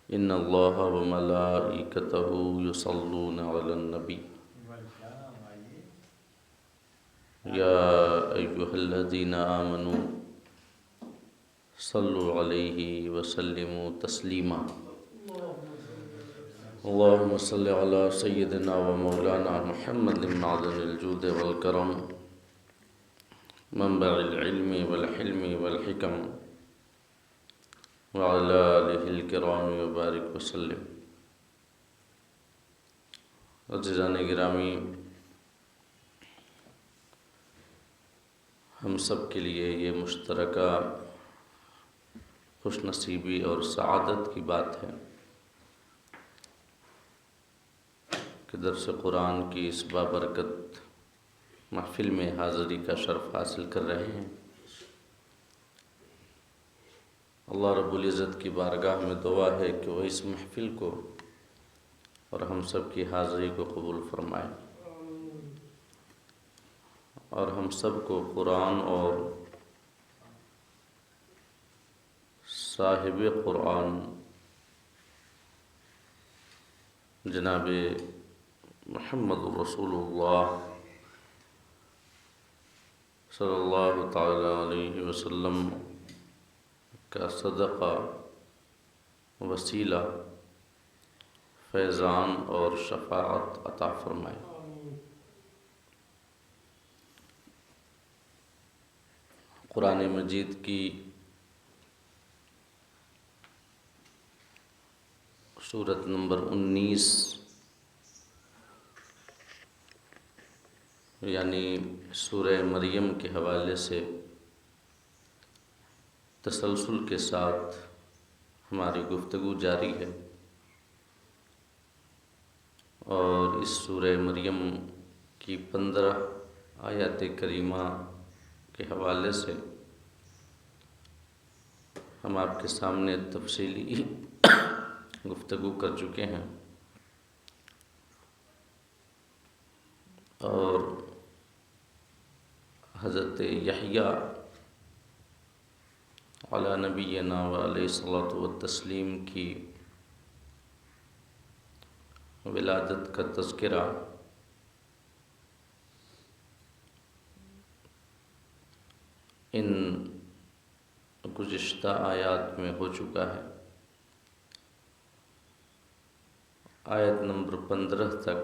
ان اللہ وملائکتہ یصلون علی النبی یا ایہا الذین آمنوا صلوا علیہ وسلموا تسلیما اللہم صل علی سیدنا و مولانا محمد معدن الجود والکرم منبع العلم والحلم والحکم وعلی آلہ الکرام وبارک وسلم۔ عزیزان گرامی، ہم سب کے لیے یہ مشترکہ خوش نصیبی اور سعادت کی بات ہے کہ درس قرآن کی اس بابرکت محفل میں حاضری کا شرف حاصل کر رہے ہیں۔ اللہ رب العزت کی بارگاہ میں دعا ہے کہ وہ اس محفل کو اور ہم سب کی حاضری کو قبول فرمائے اور ہم سب کو قرآن اور صاحب قرآن جناب محمد رسول اللہ صلی اللہ تعالی علیہ وسلم کا صدقہ، وسیلہ، فیضان اور شفاعت عطا فرمائے۔ قرآن مجید کی سورت نمبر 19 یعنی سورہ مریم کے حوالے سے تسلسل کے ساتھ ہماری گفتگو جاری ہے، اور اس سورہ مریم کی 15 آیات کریمہ کے حوالے سے ہم آپ کے سامنے تفصیلی گفتگو کر چکے ہیں، اور حضرت یحییٰ علی نبینا و علیہ الصلاۃ والتسلیم کی ولادت کا تذکرہ ان گزشتہ آیات میں ہو چکا ہے۔ آیت نمبر 15 تک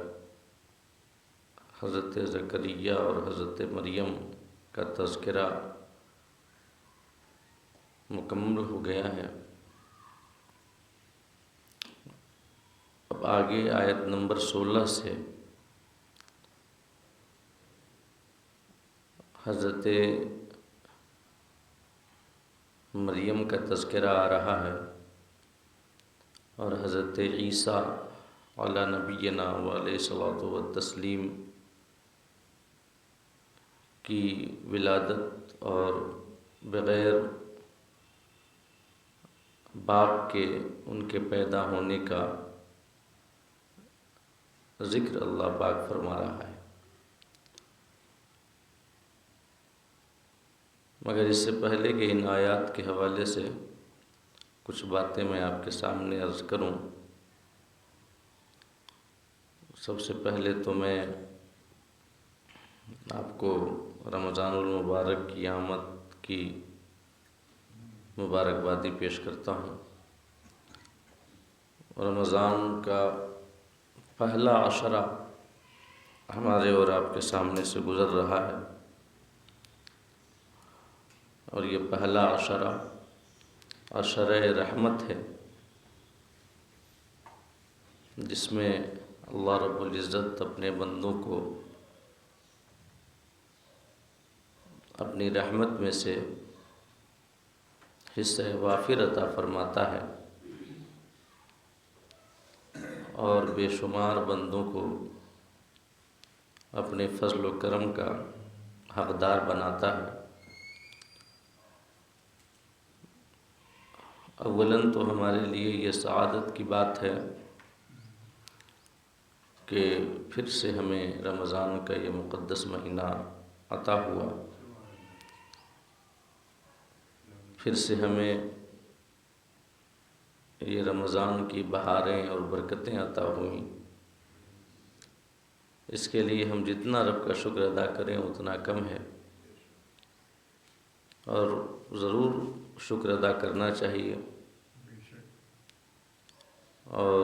حضرت زکریا اور حضرت مریم کا تذکرہ مکمل ہو گیا ہے۔ اب آگے آیت نمبر 16 سے حضرت مریم کا تذکرہ آ رہا ہے، اور حضرت عیسیٰ علی نبینا و علیہ الصلاۃ والتسلیم کی ولادت اور بغیر باپ کے ان کے پیدا ہونے کا ذکر اللہ پاک فرما رہا ہے۔ مگر اس سے پہلے کہ ان آیات کے حوالے سے کچھ باتیں میں آپ کے سامنے عرض کروں، سب سے پہلے تو میں آپ کو رمضان المبارک کی آمد کی مبارکبادی پیش کرتا ہوں۔ رمضان کا پہلا عشرہ ہمارے اور آپ کے سامنے سے گزر رہا ہے، اور یہ پہلا عشرہ عشرہ رحمت ہے، جس میں اللہ رب العزت اپنے بندوں کو اپنی رحمت میں سے حصہ وافر عطا فرماتا ہے، اور بے شمار بندوں کو اپنے فضل و کرم کا حقدار بناتا ہے۔ اولاً تو ہمارے لیے یہ سعادت کی بات ہے کہ پھر سے ہمیں رمضان کا یہ مقدس مہینہ عطا ہوا، پھر سے ہمیں یہ رمضان کی بہاریں اور برکتیں عطا ہوئیں، اس کے لیے ہم جتنا رب کا شکر ادا کریں اتنا کم ہے، اور ضرور شکر ادا کرنا چاہیے، اور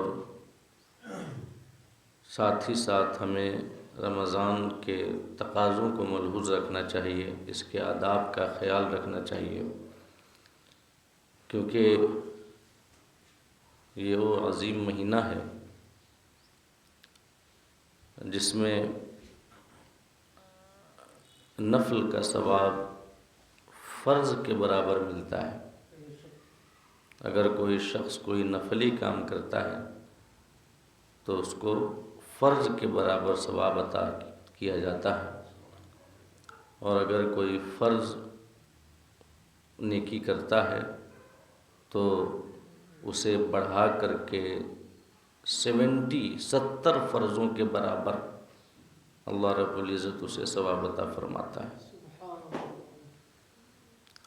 ساتھ ہی ساتھ ہمیں رمضان کے تقاضوں کو ملحوظ رکھنا چاہیے، اس کے آداب کا خیال رکھنا چاہیے، کیونکہ یہ وہ عظیم مہینہ ہے جس میں نفل کا ثواب فرض کے برابر ملتا ہے۔ اگر کوئی شخص کوئی نفلی کام کرتا ہے تو اس کو فرض کے برابر ثواب عطا کیا جاتا ہے، اور اگر کوئی فرض نیکی کرتا ہے تو اسے بڑھا کر کے 70 فرضوں کے برابر اللہ رب العزت اسے ثواب عطا فرماتا ہے۔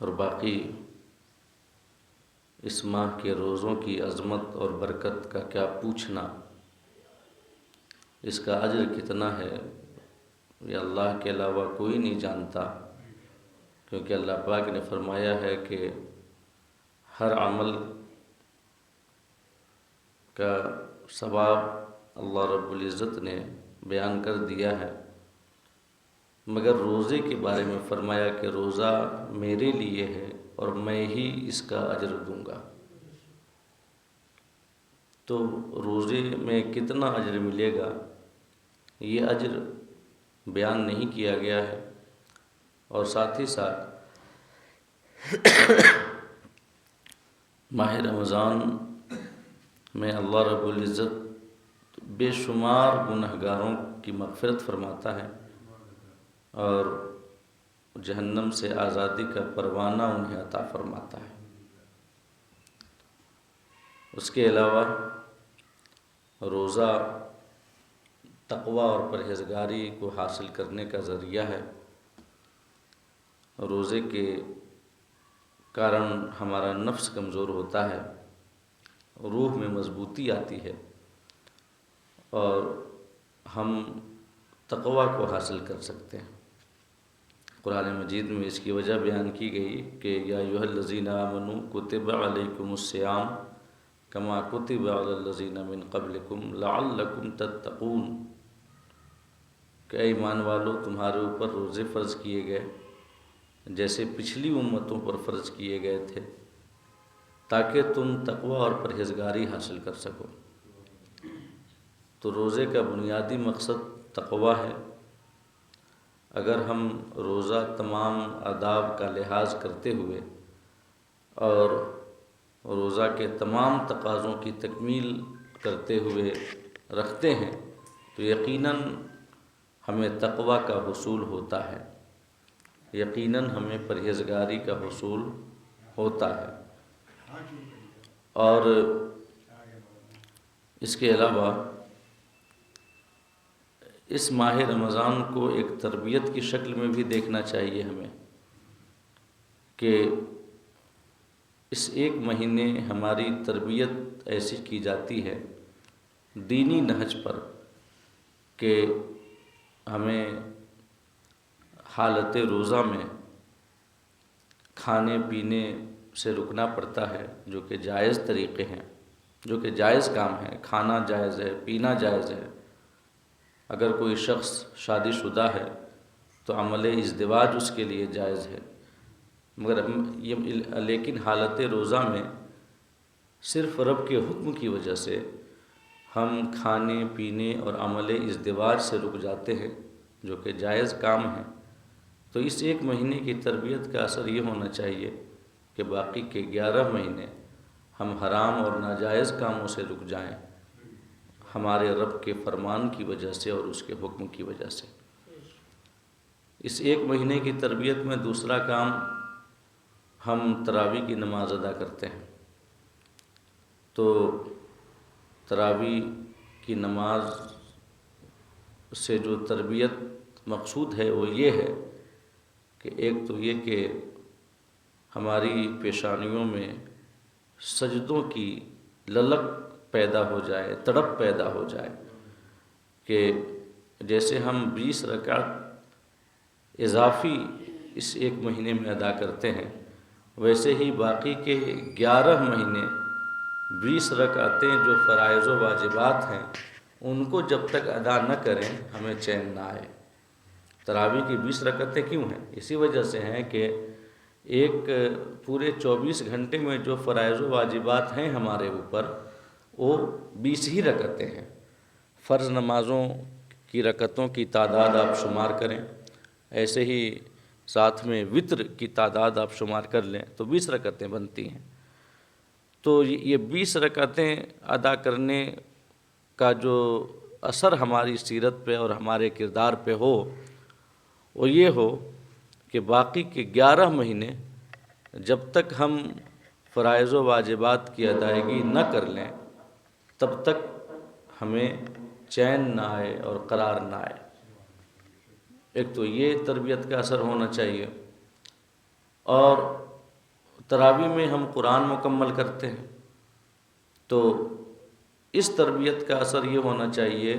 اور باقی اس ماہ کے روزوں کی عظمت اور برکت کا کیا پوچھنا، اس کا اجر کتنا ہے یہ اللہ کے علاوہ کوئی نہیں جانتا، کیونکہ اللہ پاک نے فرمایا ہے کہ ہر عمل کا ثواب اللہ رب العزت نے بیان کر دیا ہے، مگر روزے کے بارے میں فرمایا کہ روزہ میرے لیے ہے اور میں ہی اس کا اجر دوں گا۔ تو روزے میں کتنا اجر ملے گا یہ اجر بیان نہیں کیا گیا ہے، اور ساتھ ہی ساتھ ماہ رمضان میں اللہ رب العزت بے شمار گنہگاروں کی مغفرت فرماتا ہے، اور جہنم سے آزادی کا پروانہ انہیں عطا فرماتا ہے۔ اس کے علاوہ روزہ تقوی اور پرہیزگاری کو حاصل کرنے کا ذریعہ ہے۔ روزے کے کارن ہمارا نفس کمزور ہوتا ہے، روح میں مضبوطی آتی ہے، اور ہم تقوی کو حاصل کر سکتے ہیں۔ قرآن مجید میں اس کی وجہ بیان کی گئی کہ یا ایھا الذین آمنوا کتب علیکم الصیام کما کتب علی الذین من قبلکم لعلکم تتقون، کہ اے ایمان والو تمہارے اوپر روزے فرض کیے گئے جیسے پچھلی امتوں پر فرض کیے گئے تھے، تاکہ تم تقوی اور پرہیزگاری حاصل کر سکو۔ تو روزے کا بنیادی مقصد تقوی ہے۔ اگر ہم روزہ تمام آداب کا لحاظ کرتے ہوئے اور روزہ کے تمام تقاضوں کی تکمیل کرتے ہوئے رکھتے ہیں تو یقیناً ہمیں تقوی کا حصول ہوتا ہے، یقیناً ہمیں پرہیزگاری کا حصول ہوتا ہے۔ اور اس کے علاوہ اس ماہ رمضان کو ایک تربیت کی شکل میں بھی دیکھنا چاہیے ہمیں، کہ اس ایک مہینے ہماری تربیت ایسی کی جاتی ہے دینی نہج پر کہ ہمیں حالت روزہ میں کھانے پینے سے رکنا پڑتا ہے، جو کہ جائز طریقے ہیں، جو کہ جائز کام ہے۔ کھانا جائز ہے، پینا جائز ہے۔ اگر کوئی شخص شادی شدہ ہے تو عمل ازدواج اس کے لیے جائز ہے، لیکن حالت روزہ میں صرف رب کے حکم کی وجہ سے ہم کھانے پینے اور عمل ازدواج سے رک جاتے ہیں، جو کہ جائز کام ہے۔ تو اس ایک مہینے کی تربیت کا اثر یہ ہونا چاہیے کہ باقی کے 11 مہینے ہم حرام اور ناجائز کاموں سے رک جائیں، ہمارے رب کے فرمان کی وجہ سے اور اس کے حکم کی وجہ سے۔ اس ایک مہینے کی تربیت میں دوسرا کام، ہم تراویح کی نماز ادا کرتے ہیں۔ تو تراویح کی نماز سے جو تربیت مقصود ہے وہ یہ ہے کہ ایک تو یہ کہ ہماری پیشانیوں میں سجدوں کی للک پیدا ہو جائے، تڑپ پیدا ہو جائے کہ جیسے ہم 20 رکعت اضافی اس ایک مہینے میں ادا کرتے ہیں، ویسے ہی باقی کے 11 مہینے 20 رکعتیں جو فرائض و واجبات ہیں ان کو جب تک ادا نہ کریں ہمیں چین نہ آئے۔ تراویح کی 20 رکعتیں کیوں ہیں؟ اسی وجہ سے ہیں کہ ایک پورے 24 گھنٹے میں جو فرائض و واجبات ہیں ہمارے اوپر وہ 20 ہی رکعتیں ہیں۔ فرض نمازوں کی رکعتوں کی تعداد آپ شمار کریں، ایسے ہی ساتھ میں وتر کی تعداد آپ شمار کر لیں تو 20 رکعتیں بنتی ہیں۔ تو یہ 20 رکعتیں ادا کرنے کا جو اثر ہماری سیرت پہ اور ہمارے کردار پہ ہو وہ یہ ہو کہ باقی کے 11 مہینے جب تک ہم فرائض و واجبات کی ادائیگی نہ کر لیں تب تک ہمیں چین نہ آئے اور قرار نہ آئے۔ ایک تو یہ تربیت کا اثر ہونا چاہیے، اور تراویح میں ہم قرآن مکمل کرتے ہیں تو اس تربیت کا اثر یہ ہونا چاہیے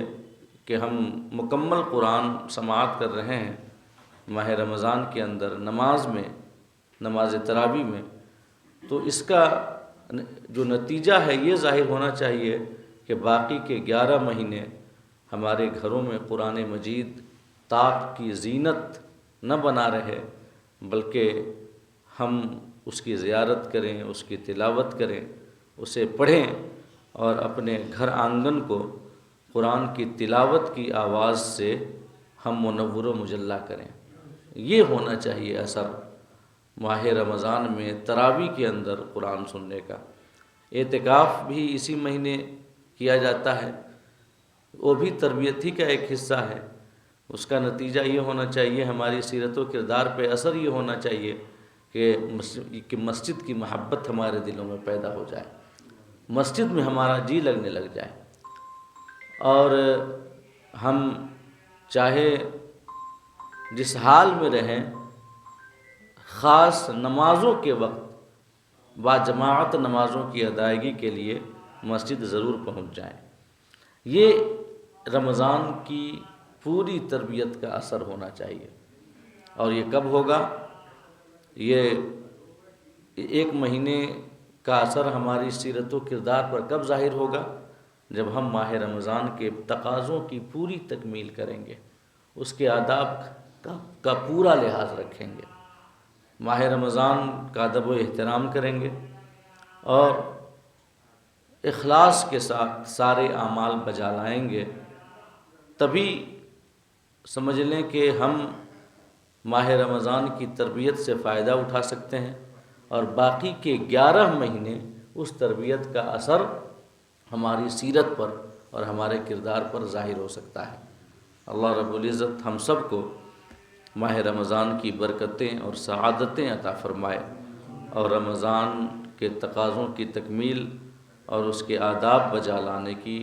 کہ ہم مکمل قرآن سماعت کر رہے ہیں ماہ رمضان کے اندر نماز میں، نماز تراویح میں، تو اس کا جو نتیجہ ہے یہ ظاہر ہونا چاہیے کہ باقی کے 11 مہینے ہمارے گھروں میں قرآن مجید طاق کی زینت نہ بنا رہے، بلکہ ہم اس کی زیارت کریں، اس کی تلاوت کریں، اسے پڑھیں اور اپنے گھر آنگن کو قرآن کی تلاوت کی آواز سے ہم منور و مجلہ کریں۔ یہ ہونا چاہیے اثر ماہ رمضان میں تراویح کے اندر قرآن سننے کا۔ اعتکاف بھی اسی مہینے کیا جاتا ہے، وہ بھی تربیت ہی کا ایک حصہ ہے۔ اس کا نتیجہ یہ ہونا چاہیے، ہماری سیرت و کردار پہ اثر یہ ہونا چاہیے کہ مسجد کی محبت ہمارے دلوں میں پیدا ہو جائے، مسجد میں ہمارا جی لگنے لگ جائے، اور ہم چاہے جس حال میں رہیں خاص نمازوں کے وقت با جماعت نمازوں کی ادائیگی کے لیے مسجد ضرور پہنچ جائیں۔ یہ رمضان کی پوری تربیت کا اثر ہونا چاہیے۔ اور یہ کب ہوگا؟ یہ ایک مہینے کا اثر ہماری سیرت و کردار پر کب ظاہر ہوگا؟ جب ہم ماہ رمضان کے تقاضوں کی پوری تکمیل کریں گے، اس کے آداب کا پورا لحاظ رکھیں گے، ماہ رمضان کا ادب و احترام کریں گے اور اخلاص کے ساتھ سارے اعمال بجا لائیں گے، تبھی سمجھ لیں کہ ہم ماہ رمضان کی تربیت سے فائدہ اٹھا سکتے ہیں، اور باقی کے 11 مہینے اس تربیت کا اثر ہماری سیرت پر اور ہمارے کردار پر ظاہر ہو سکتا ہے۔ اللہ رب العزت ہم سب کو ماہ رمضان کی برکتیں اور سعادتیں عطا فرمائے، اور رمضان کے تقاضوں کی تکمیل اور اس کے آداب بجا لانے کی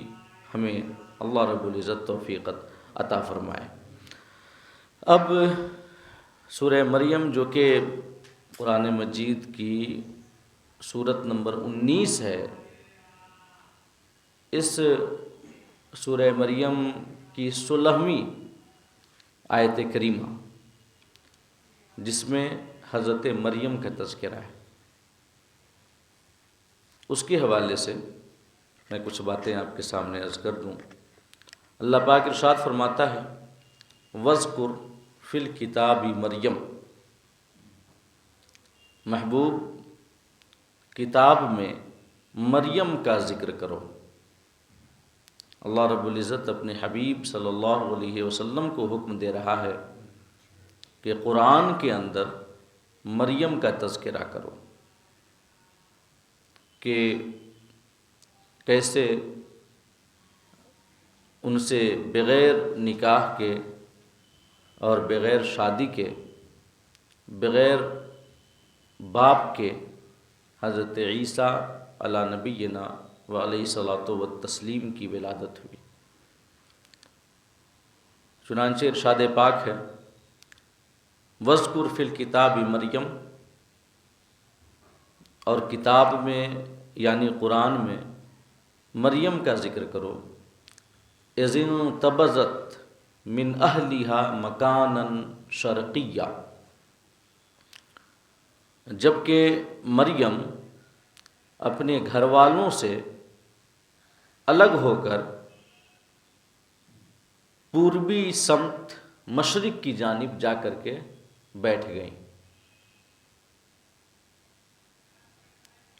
ہمیں اللہ رب العزت توفیق عطا فرمائے۔ اب سورہ مریم جو کہ قرآن مجید کی سورت نمبر 19 ہے، اس سورہ مریم کی 16ویں آیت کریمہ جس میں حضرت مریم کا تذکرہ ہے، اس کے حوالے سے میں کچھ باتیں آپ کے سامنے عرض کر دوں۔ اللہ پاک ارشاد فرماتا ہے وَاذْكُرْ فِي الْكِتَابِ مریم، محبوب کتاب میں مریم کا ذکر کرو۔ اللہ رب العزت اپنے حبیب صلی اللہ علیہ وسلم کو حکم دے رہا ہے کہ قرآن کے اندر مریم کا تذکرہ کرو، کہ کیسے ان سے بغیر نکاح کے اور بغیر شادی کے، بغیر باپ کے حضرت عیسیٰ علی نبینا و علیہ الصلاۃ والتسلیم کی ولادت ہوئی۔ چنانچہ ارشاد پاک ہے وَاذْكُرْ فِي الْكِتَابِ مریم، اور کتاب میں یعنی قرآن میں مریم کا ذکر کرو، اذن تبذت من اہلہا مکانا شرقیہ، جبکہ مریم اپنے گھر والوں سے الگ ہو کر پوربی سمت مشرق کی جانب جا کر کے بیٹھ گئیں۔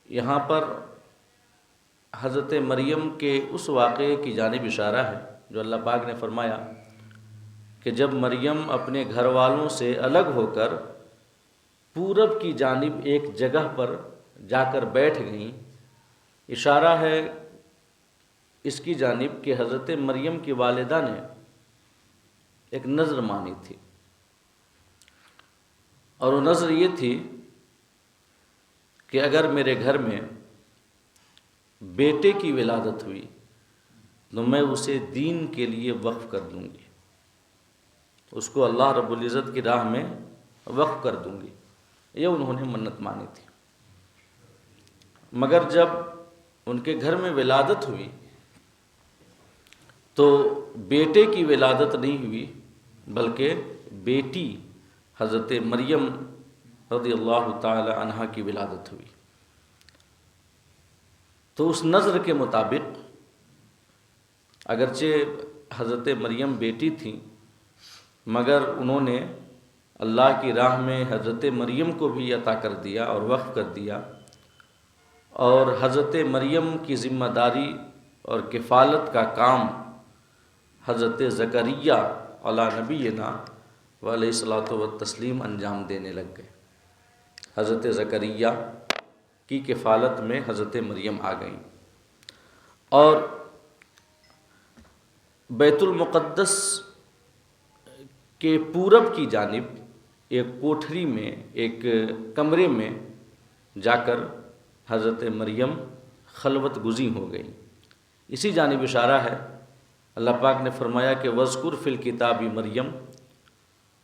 یہاں پر حضرت مریم کے اس واقعے کی جانب اشارہ ہے جو اللہ پاک نے فرمایا کہ جب مریم اپنے گھر والوں سے الگ ہو کر پورب کی جانب ایک جگہ پر جا کر بیٹھ گئیں، اشارہ ہے اس کی جانب کہ حضرت مریم کی والدہ نے ایک نظر مانی تھی، اور وہ نظر یہ تھی کہ اگر میرے گھر میں بیٹے کی ولادت ہوئی تو میں اسے دین کے لیے وقف کر دوں گی، اس کو اللہ رب العزت کی راہ میں وقف کر دوں گی، یہ انہوں نے منت مانی تھی۔ مگر جب ان کے گھر میں ولادت ہوئی تو بیٹے کی ولادت نہیں ہوئی بلکہ بیٹی حضرت مریم رضی اللہ تعالی عنہا کی ولادت ہوئی۔ تو اس نظر کے مطابق اگرچہ حضرت مریم بیٹی تھیں، مگر انہوں نے اللہ کی راہ میں حضرت مریم کو بھی عطا کر دیا اور وقف کر دیا، اور حضرت مریم کی ذمہ داری اور کفالت کا کام حضرت زکریا علیہ نبینا وعلیہ الصلاۃ والتسلیم انجام دینے لگ گئے۔ حضرت زکریا کی کفالت میں حضرت مریم آ گئیں، اور بیت المقدس کے پورب کی جانب ایک کوٹھری میں، ایک کمرے میں جا کر حضرت مریم خلوت گزیں ہو گئی۔ اسی جانب اشارہ ہے، اللہ پاک نے فرمایا کہ وَاذْكُرْ فِي الْكِتَابِ مریم،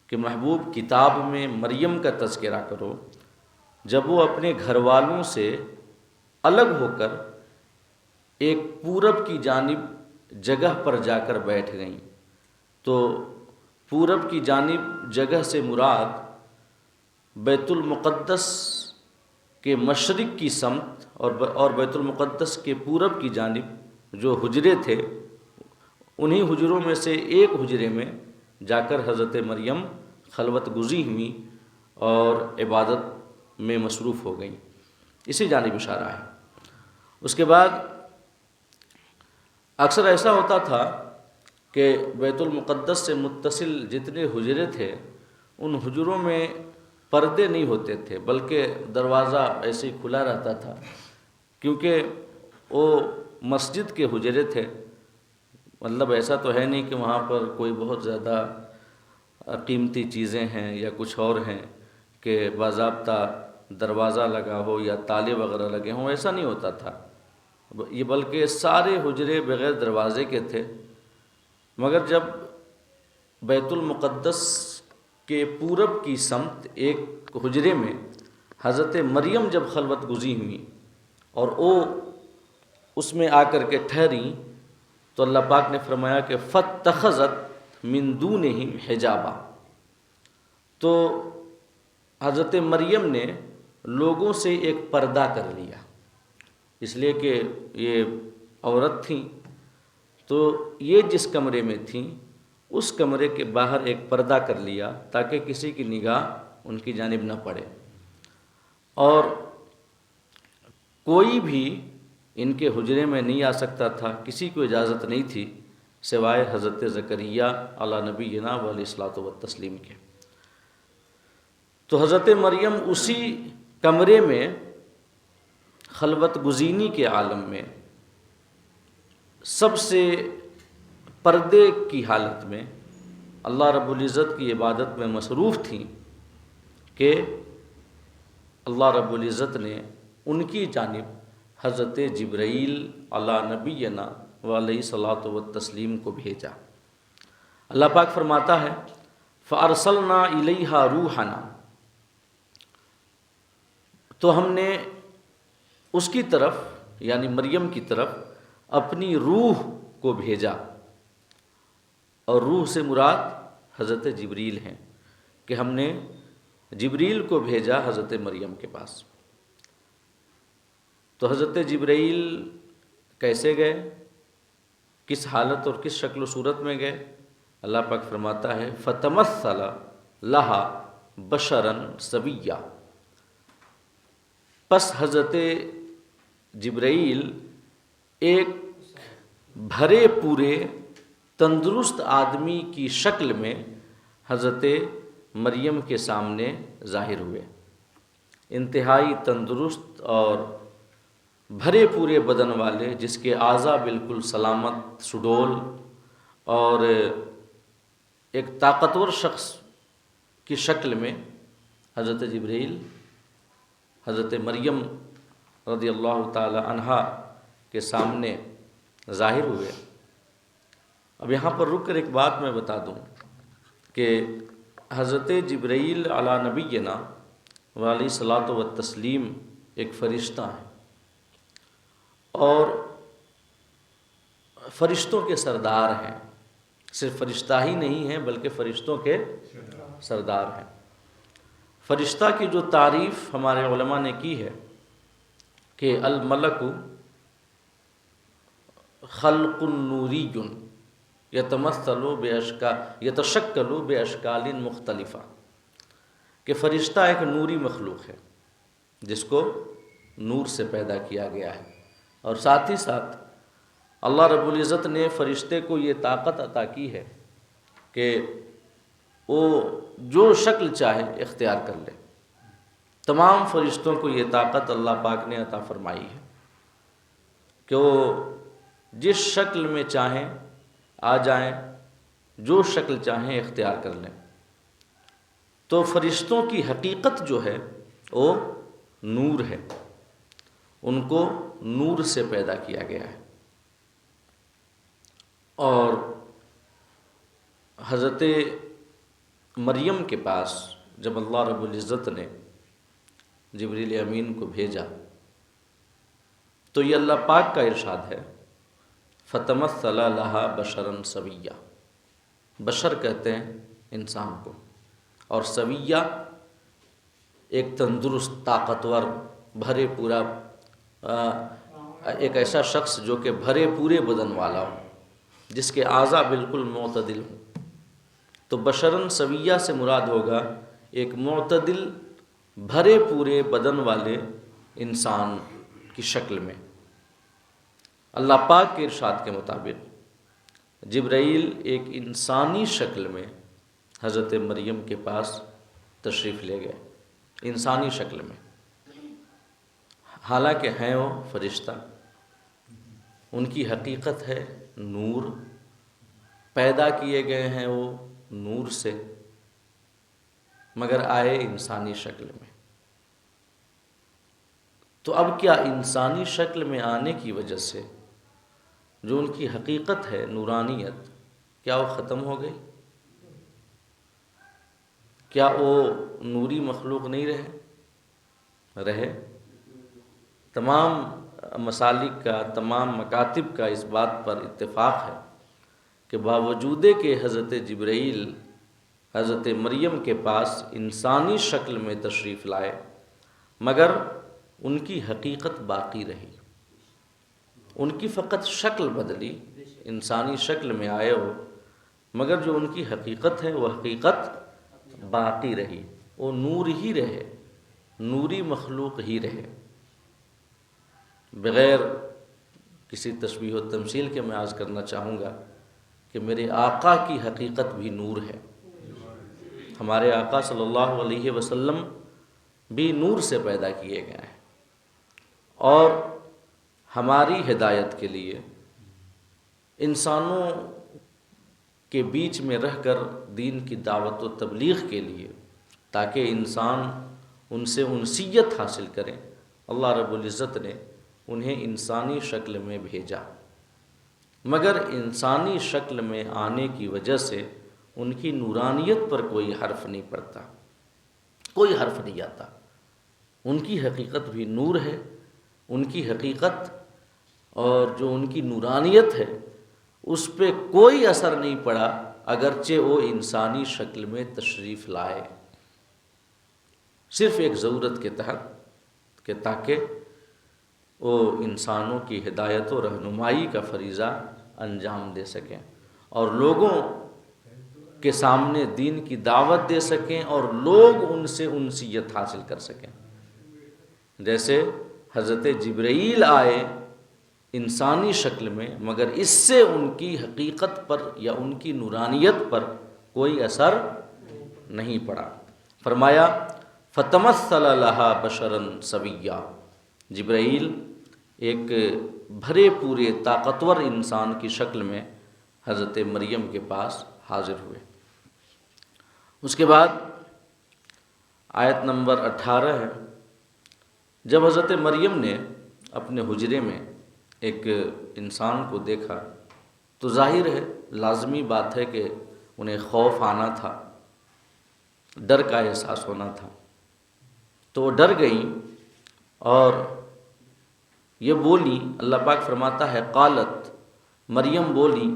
کہ محبوب کتاب میں مریم کا تذکرہ کرو جب وہ اپنے گھر والوں سے الگ ہو کر ایک پورب کی جانب جگہ پر جا کر بیٹھ گئیں۔ تو پورب کی جانب جگہ سے مراد بیت المقدس کے مشرق کی سمت اور بیت المقدس کے پورب کی جانب جو حجرے تھے، انہی حجروں میں سے ایک حجرے میں جا کر حضرت مریم خلوت گزیں ہوئیں اور عبادت میں مصروف ہو گئیں، اسی جانب اشارہ ہے۔ اس کے بعد اکثر ایسا ہوتا تھا کہ بیت المقدس سے متصل جتنے حجرے تھے ان حجروں میں پردے نہیں ہوتے تھے، بلکہ دروازہ ایسے ہی کھلا رہتا تھا، کیونکہ وہ مسجد کے حجرے تھے۔ مطلب ایسا تو ہے نہیں کہ وہاں پر کوئی بہت زیادہ قیمتی چیزیں ہیں یا کچھ اور ہیں کہ باضابطہ دروازہ لگا ہو یا تالے وغیرہ لگے ہوں، ایسا نہیں ہوتا تھا، یہ بلکہ سارے حجرے بغیر دروازے کے تھے۔ مگر جب بیت المقدس کے پورب کی سمت ایک حجرے میں حضرت مریم جب خلوت گزیں ہوئیں اور وہ اس میں آ کر کے ٹھہریں، تو اللہ پاک نے فرمایا کہ فَاتَّخَذَتْ مِن دُونِهِمْ حِجَابًا، تو حضرت مریم نے لوگوں سے ایک پردہ کر لیا، اس لیے کہ یہ عورت تھیں، تو یہ جس کمرے میں تھیں اس کمرے کے باہر ایک پردہ کر لیا تاکہ کسی کی نگاہ ان کی جانب نہ پڑے، اور کوئی بھی ان کے حجرے میں نہیں آ سکتا تھا، کسی کو اجازت نہیں تھی سوائے حضرت زکریا علیہ نبینا علیہ الصلاۃ والتسلیم کے۔ تو حضرت مریم اسی کمرے میں خلوت گزینی کے عالم میں سب سے پردے کی حالت میں اللہ رب العزت کی عبادت میں مصروف تھیں کہ اللہ رب العزت نے ان کی جانب حضرت جبرائیل علی نبینا علیہ الصلاۃ والتسلیم کو بھیجا۔ اللہ پاک فرماتا ہے فَأَرْسَلْنَا إِلَيْهَا رُوحَنَا، تو ہم نے اس کی طرف یعنی مریم کی طرف اپنی روح کو بھیجا، اور روح سے مراد حضرت جبریل ہیں کہ ہم نے جبریل کو بھیجا حضرت مریم کے پاس۔ تو حضرت جبرائیل کیسے گئے، کس حالت اور کس شکل و صورت میں گئے؟ اللہ پاک فرماتا ہے فَتَمَثَّلَ لَهَا بَشَرًا سَوِيًّا، پس حضرت جبرائیل ایک بھرے پورے تندرست آدمی کی شکل میں حضرت مریم کے سامنے ظاہر ہوئے، انتہائی تندرست اور بھرے پورے بدن والے، جس کے اعضاء بالکل سلامت سڈول، اور ایک طاقتور شخص کی شکل میں حضرت جبرائیل حضرت مریم رضی اللہ تعالی عنہا کے سامنے ظاہر ہوئے۔ اب یہاں پر رک کر ایک بات میں بتا دوں کہ حضرت جبرائیل علی نبینا وعلیہ الصلاۃ والتسلیم ایک فرشتہ ہیں، اور فرشتوں کے سردار ہیں، صرف فرشتہ ہی نہیں ہیں بلکہ فرشتوں کے سردار ہیں۔ فرشتہ کی جو تعریف ہمارے علماء نے کی ہے کہ الملک خلق نوری یتشکل باشکال مختلفہ، کہ فرشتہ ایک نوری مخلوق ہے جس کو نور سے پیدا کیا گیا ہے، اور ساتھ ہی ساتھ اللہ رب العزت نے فرشتے کو یہ طاقت عطا کی ہے کہ وہ جو شکل چاہے اختیار کر لے۔ تمام فرشتوں کو یہ طاقت اللہ پاک نے عطا فرمائی ہے کہ وہ جس شکل میں چاہیں آ جائیں، جو شکل چاہیں اختیار کر لیں۔ تو فرشتوں کی حقیقت جو ہے وہ نور ہے، ان کو نور سے پیدا کیا گیا ہے۔ اور حضرت مریم کے پاس جب اللہ رب العزت نے جبریل امین کو بھیجا تو یہ اللہ پاک کا ارشاد ہے فَتَمَثَّلَ لَهَا بَشَرًا سَوِيًّا، بشر کہتے ہیں انسان کو، اور سویہ ایک تندرست طاقتور بھرے پورا ایک ایسا شخص جو کہ بھرے پورے بدن والا ہو، جس کے اعضاء بالکل معتدل ہوں۔ تو بشراً سویہ سے مراد ہوگا ایک معتدل بھرے پورے بدن والے انسان کی شکل میں۔ اللہ پاک کے ارشاد کے مطابق جبرائیل ایک انسانی شکل میں حضرت مریم کے پاس تشریف لے گئے، انسانی شکل میں، حالانکہ ہیں وہ فرشتہ، ان کی حقیقت ہے نور، پیدا کیے گئے ہیں وہ نور سے، مگر آئے انسانی شکل میں۔ تو اب کیا انسانی شکل میں آنے کی وجہ سے جو ان کی حقیقت ہے نورانیت، کیا وہ ختم ہو گئی؟ کیا وہ نوری مخلوق نہیں رہے؟ تمام مسالک کا، تمام مکاتب کا اس بات پر اتفاق ہے کہ باوجود کہ حضرت جبرائیل حضرت مریم کے پاس انسانی شکل میں تشریف لائے، مگر ان کی حقیقت باقی رہی، ان کی فقط شکل بدلی، انسانی شکل میں آئے ہو، مگر جو ان کی حقیقت ہے وہ حقیقت باقی رہی، وہ نور ہی رہے، نوری مخلوق ہی رہے، بغیر کسی تشبیہ و تمثیل کے میں عرض کرنا چاہوں گا کہ میرے آقا کی حقیقت بھی نور ہے، ہمارے آقا صلی اللہ علیہ وسلم بھی نور سے پیدا کیے گئے ہیں، اور ہماری ہدایت کے لیے انسانوں کے بیچ میں رہ کر دین کی دعوت و تبلیغ کے لیے، تاکہ انسان ان سے انسیت حاصل کریں، اللہ رب العزت نے انہیں انسانی شکل میں بھیجا، مگر انسانی شکل میں آنے کی وجہ سے ان کی نورانیت پر کوئی حرف نہیں پڑتا، کوئی حرف نہیں آتا۔ ان کی حقیقت بھی نور ہے، ان کی حقیقت اور جو ان کی نورانیت ہے اس پہ کوئی اثر نہیں پڑا اگرچہ وہ انسانی شکل میں تشریف لائے، صرف ایک ضرورت کے تحت کہ تاکہ وہ انسانوں کی ہدایت و رہنمائی کا فریضہ انجام دے سکیں اور لوگوں کے سامنے دین کی دعوت دے سکیں اور لوگ ان سے انسیت حاصل کر سکیں۔ جیسے حضرت جبرائیل آئے انسانی شکل میں، مگر اس سے ان کی حقیقت پر یا ان کی نورانیت پر کوئی اثر نہیں پڑا۔ فرمایا فَتَمَثَّلَ لَهَا بَشَرًا سَوِيًّا، جبرائیل ایک بھرے پورے طاقتور انسان کی شکل میں حضرت مریم کے پاس حاضر ہوئے۔ اس کے بعد آیت نمبر 18 ہے، جب حضرت مریم نے اپنے حجرے میں ایک انسان کو دیکھا تو ظاہر ہے لازمی بات ہے کہ انہیں خوف آنا تھا، ڈر کا احساس ہونا تھا، تو وہ ڈر گئیں اور یہ بولی، اللہ پاک فرماتا ہے قالت، مریم بولی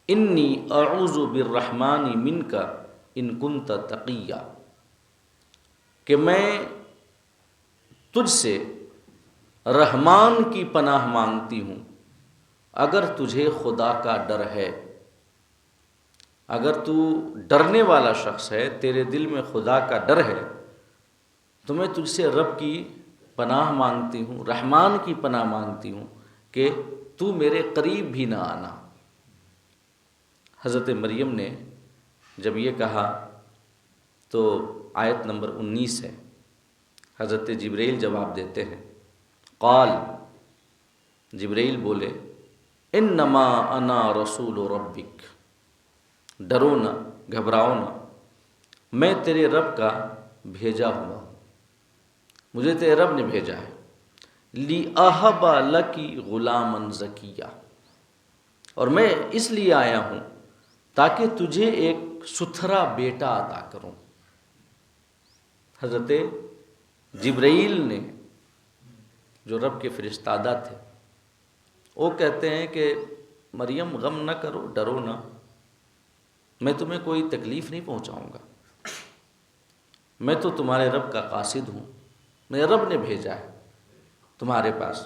انی اعوذ بالرحمن منک ان کنت تقیا، کہ میں تجھ سے رحمان کی پناہ مانگتی ہوں اگر تجھے خدا کا ڈر ہے، اگر تو ڈرنے والا شخص ہے، تیرے دل میں خدا کا ڈر ہے، تو میں تجھ سے رب کی پناہ مانگتی ہوں، رحمان کی پناہ مانگتی ہوں کہ تو میرے قریب بھی نہ آنا۔ حضرت مریم نے جب یہ کہا تو آیت نمبر 19 ہے، حضرت جبرائیل جواب دیتے ہیں قال، جبرائیل بولے انما انا رسول ربک، ڈرو نہ، گھبراؤ نہ، میں تیرے رب کا بھیجا ہوا ہوں، مجھے تیرے رب نے بھیجا ہے، لِأَهَبَ لَكِ غُلَامًا زَكِيًّا، اور میں اس لیے آیا ہوں تاکہ تجھے ایک ستھرا بیٹا عطا کروں۔ حضرت جبرائیل نے جو رب کے فرشتادہ تھے وہ کہتے ہیں کہ مریم غم نہ کرو، ڈرو نہ، میں تمہیں کوئی تکلیف نہیں پہنچاؤں گا، میں تو تمہارے رب کا قاصد ہوں، میرے رب نے بھیجا ہے تمہارے پاس،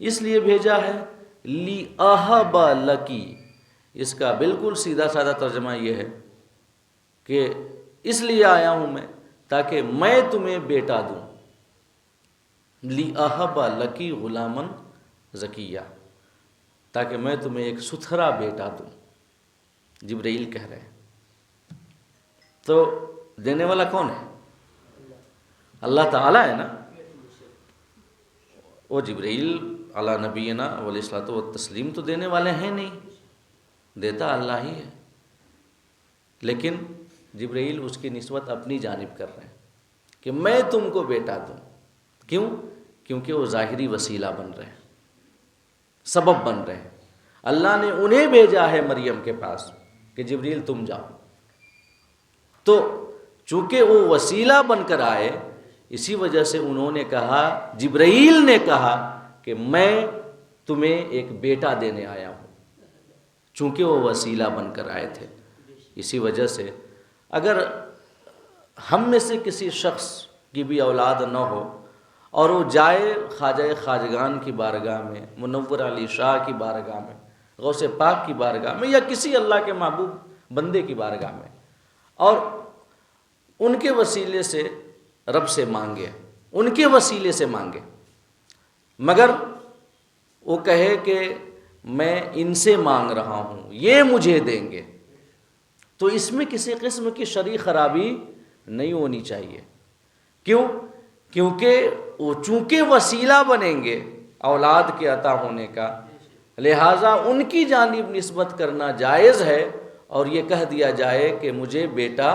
اس لیے بھیجا ہے لِأَهَبَ لَكِ، اس کا بالکل سیدھا سادہ ترجمہ یہ ہے کہ اس لیے آیا ہوں میں تاکہ میں تمہیں بیٹا دوں، لِأَهَبَ لَكِ غُلَامًا زَكِيًّا، تاکہ میں تمہیں ایک ستھرا بیٹا دوں۔ جبرائیل کہہ رہے ہیں، تو دینے والا کون ہے؟ اللہ تعالیٰ ہے نا۔ وہ جبرائیل علی نبینا علیہ الصلوۃ والتسلیم تو دینے والے ہیں نہیں، دیتا اللہ ہی ہے، لیکن جبرائیل اس کی نسبت اپنی جانب کر رہے ہیں کہ میں تم کو بیٹا دوں۔ کیوں؟ کیونکہ وہ ظاہری وسیلہ بن رہے ہیں، سبب بن رہے ہیں، اللہ نے انہیں بھیجا ہے مریم کے پاس کہ جبرائیل تم جاؤ، تو چونکہ وہ وسیلہ بن کر آئے اسی وجہ سے انہوں نے کہا، جبرائیل نے کہا کہ میں تمہیں ایک بیٹا دینے آیا ہوں، چونکہ وہ وسیلہ بن کر آئے تھے۔ اسی وجہ سے اگر ہم میں سے کسی شخص کی بھی اولاد نہ ہو اور وہ جائے خواجہ خواجگان کی بارگاہ میں، منور علی شاہ کی بارگاہ میں، غوث پاک کی بارگاہ میں، یا کسی اللہ کے محبوب بندے کی بارگاہ میں، اور ان کے وسیلے سے رب سے مانگے، ان کے وسیلے سے مانگے، مگر وہ کہے کہ میں ان سے مانگ رہا ہوں، یہ مجھے دیں گے، تو اس میں کسی قسم کی شرعی خرابی نہیں ہونی چاہیے۔ کیوں؟ کیونکہ وہ چونکہ وسیلہ بنیں گے اولاد کے عطا ہونے کا، لہٰذا ان کی جانب نسبت کرنا جائز ہے، اور یہ کہہ دیا جائے کہ مجھے بیٹا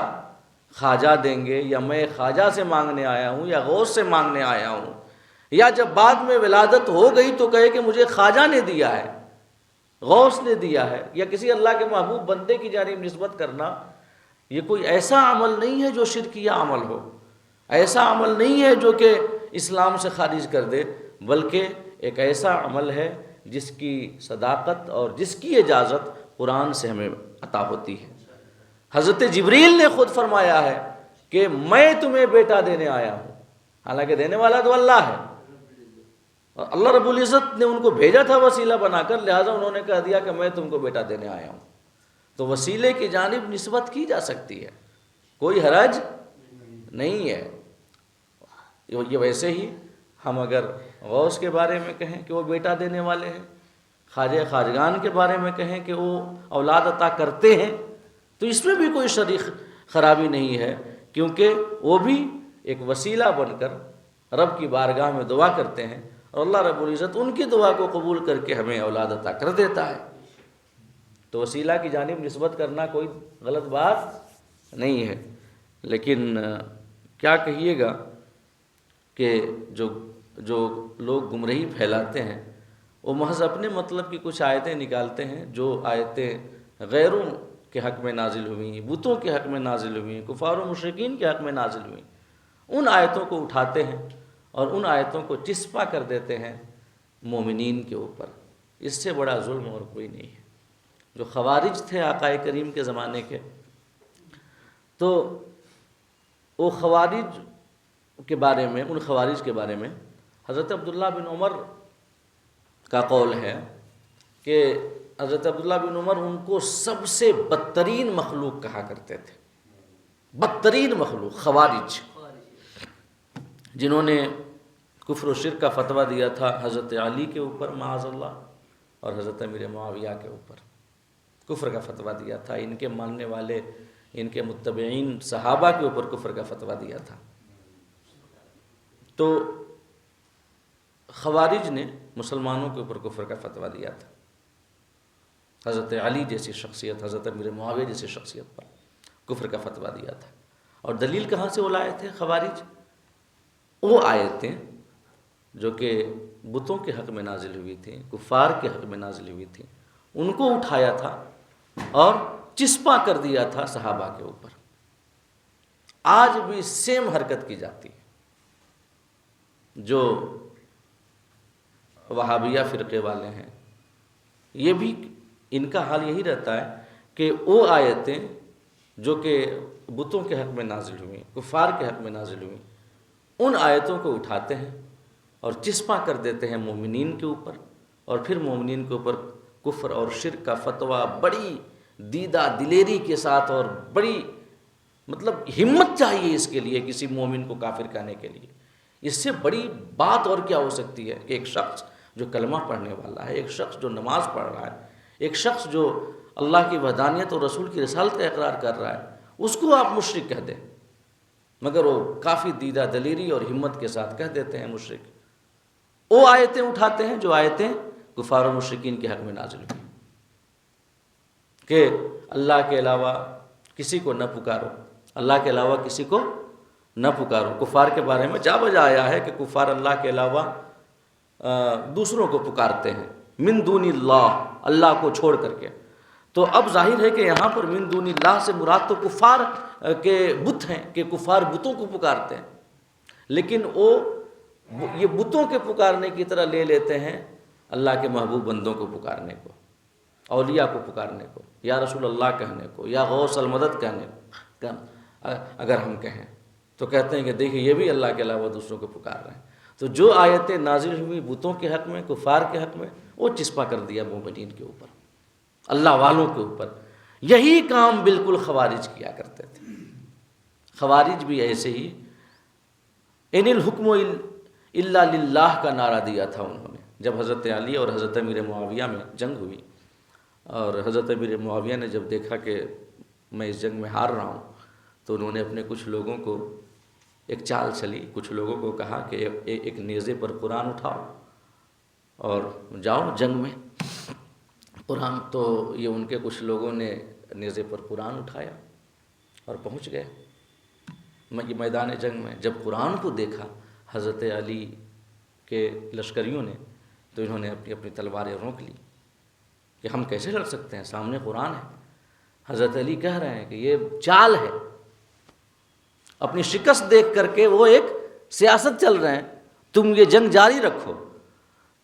خواجہ دیں گے، یا میں خواجہ سے مانگنے آیا ہوں، یا غوث سے مانگنے آیا ہوں، یا جب بعد میں ولادت ہو گئی تو کہے کہ مجھے خواجہ نے دیا ہے، غوث نے دیا ہے، یا کسی اللہ کے محبوب بندے کی جانب نسبت کرنا، یہ کوئی ایسا عمل نہیں ہے جو شرکیہ عمل ہو، ایسا عمل نہیں ہے جو کہ اسلام سے خارج کر دے، بلکہ ایک ایسا عمل ہے جس کی صداقت اور جس کی اجازت قرآن سے ہمیں عطا ہوتی ہے۔ حضرت جبریل نے خود فرمایا ہے کہ میں تمہیں بیٹا دینے آیا ہوں، حالانکہ دینے والا تو اللہ ہے، اور اللہ رب العزت نے ان کو بھیجا تھا وسیلہ بنا کر، لہٰذا انہوں نے کہہ دیا کہ میں تم کو بیٹا دینے آیا ہوں۔ تو وسیلے کی جانب نسبت کی جا سکتی ہے، کوئی حرج نہیں ہے۔ یہ ویسے ہی ہم اگر غوث کے بارے میں کہیں کہ وہ بیٹا دینے والے ہیں، خواجہ خواجگان کے بارے میں کہیں کہ وہ اولاد عطا کرتے ہیں، تو اس میں بھی کوئی شریک خرابی نہیں ہے، کیونکہ وہ بھی ایک وسیلہ بن کر رب کی بارگاہ میں دعا کرتے ہیں، اور اللہ رب العزت ان کی دعا کو قبول کر کے ہمیں اولاد عطا کر دیتا ہے۔ تو وسیلہ کی جانب نسبت کرنا کوئی غلط بات نہیں ہے، لیکن کیا کہیے گا کہ جو لوگ گمراہی پھیلاتے ہیں وہ محض اپنے مطلب کی کچھ آیتیں نکالتے ہیں، جو آیتیں غیروں کے حق میں نازل ہوئیں، بتوں کے حق میں نازل ہوئیں، کفار و مشرکین کے حق میں نازل ہوئیں، ان آیتوں کو اٹھاتے ہیں اور ان آیتوں کو چسپاں کر دیتے ہیں مومنین کے اوپر۔ اس سے بڑا ظلم اور کوئی نہیں ہے۔ جو خوارج تھے آقا کریم کے زمانے کے، تو وہ خوارج کے بارے میں، ان خوارج کے بارے میں حضرت عبداللہ بن عمر کا قول ہے کہ حضرت عبداللہ بن عمر ان کو سب سے بدترین مخلوق کہا کرتے تھے، بدترین مخلوق خوارج، جنہوں نے کفر و شرک کا فتویٰ دیا تھا حضرت علی کے اوپر معاذ اللہ، اور حضرت امیر معاویہ کے اوپر کفر کا فتویٰ دیا تھا، ان کے ماننے والے، ان کے متبعین صحابہ کے اوپر کفر کا فتویٰ دیا تھا۔ تو خوارج نے مسلمانوں کے اوپر کفر کا فتویٰ دیا تھا، حضرت علی جیسی شخصیت، حضرت امیر معاویہ جیسی شخصیت پر کفر کا فتویٰ دیا تھا۔ اور دلیل کہاں سے وہ لائے تھے خوارج؟ وہ آیتیں جو کہ بتوں کے حق میں نازل ہوئی تھیں، کفار کے حق میں نازل ہوئی تھیں، ان کو اٹھایا تھا اور چسپاں کر دیا تھا صحابہ کے اوپر۔ آج بھی سیم حرکت کی جاتی ہے۔ جو وہابیہ فرقے والے ہیں، یہ بھی ان کا حال یہی رہتا ہے کہ وہ آیتیں جو کہ بتوں کے حق میں نازل ہوئیں، کفار کے حق میں نازل ہوئیں، ان آیتوں کو اٹھاتے ہیں اور چسپاں کر دیتے ہیں مومنین کے اوپر، اور پھر مومنین کے اوپر کفر اور شرک کا فتویٰ بڑی دیدہ دلیری کے ساتھ، اور بڑی مطلب ہمت چاہیے اس کے لیے کسی مومن کو کافر کہنے کے لیے۔ اس سے بڑی بات اور کیا ہو سکتی ہے کہ ایک شخص جو کلمہ پڑھنے والا ہے، ایک شخص جو نماز پڑھ رہا ہے، ایک شخص جو اللہ کی وحدانیت اور رسول کی رسالت کا اقرار کر رہا ہے، اس کو آپ مشرک کہہ دیں، مگر وہ کافی دیدہ دلیری اور ہمت کے ساتھ کہہ دیتے ہیں مشرک۔ وہ آیتیں اٹھاتے ہیں جو آیتیں کفار و مشرکین کے حق میں نازل ہوئی، کہ اللہ کے علاوہ کسی کو نہ پکارو، اللہ کے علاوہ کسی کو نہ پکارو۔ کفار کے بارے میں جا بجا آیا ہے کہ کفار اللہ کے علاوہ دوسروں کو پکارتے ہیں، من دون اللہ، اللہ کو چھوڑ کر کے۔ تو اب ظاہر ہے کہ یہاں پر من دون اللہ سے مراد تو کفار کے بت ہیں، کہ کفار بتوں کو پکارتے ہیں، لیکن وہ یہ بتوں کے پکارنے کی طرح لے لیتے ہیں اللہ کے محبوب بندوں کو پکارنے کو، اولیاء کو پکارنے کو، یا رسول اللہ کہنے کو، یا غوث المدد کہنے کو۔ اگر ہم کہیں تو کہتے ہیں کہ دیکھیں یہ بھی اللہ کے علاوہ دوسروں کو پکار رہے ہیں۔ تو جو آیتیں نازل ہوئی بتوں کے حق میں، کفار کے حق میں، وہ چسپاں کر دیا مومنین کے اوپر، اللہ والوں کے اوپر۔ یہی کام بالکل خوارج کیا کرتے تھے۔ خوارج بھی ایسے ہی ان الحکم الا للہ کا نعرہ دیا تھا انہوں نے، جب حضرت علی اور حضرت امیر معاویہ میں جنگ ہوئی، اور حضرت امیر معاویہ نے جب دیکھا کہ میں اس جنگ میں ہار رہا ہوں، تو انہوں نے اپنے کچھ لوگوں کو، ایک چال چلی، کچھ لوگوں کو کہا کہ ایک نیزے پر قرآن اٹھاؤ اور جاؤ جنگ میں۔ قرآن تو یہ ان کے کچھ لوگوں نے نیزے پر قرآن اٹھایا اور پہنچ گئے میدان جنگ میں۔ جب قرآن کو دیکھا حضرت علی کے لشکریوں نے، تو انہوں نے اپنی تلواریں روک لی کہ ہم کیسے لڑ سکتے ہیں، سامنے قرآن ہے۔ حضرت علی کہہ رہے ہیں کہ یہ چال ہے، اپنی شکست دیکھ کر کے وہ ایک سیاست چل رہے ہیں، تم یہ جنگ جاری رکھو۔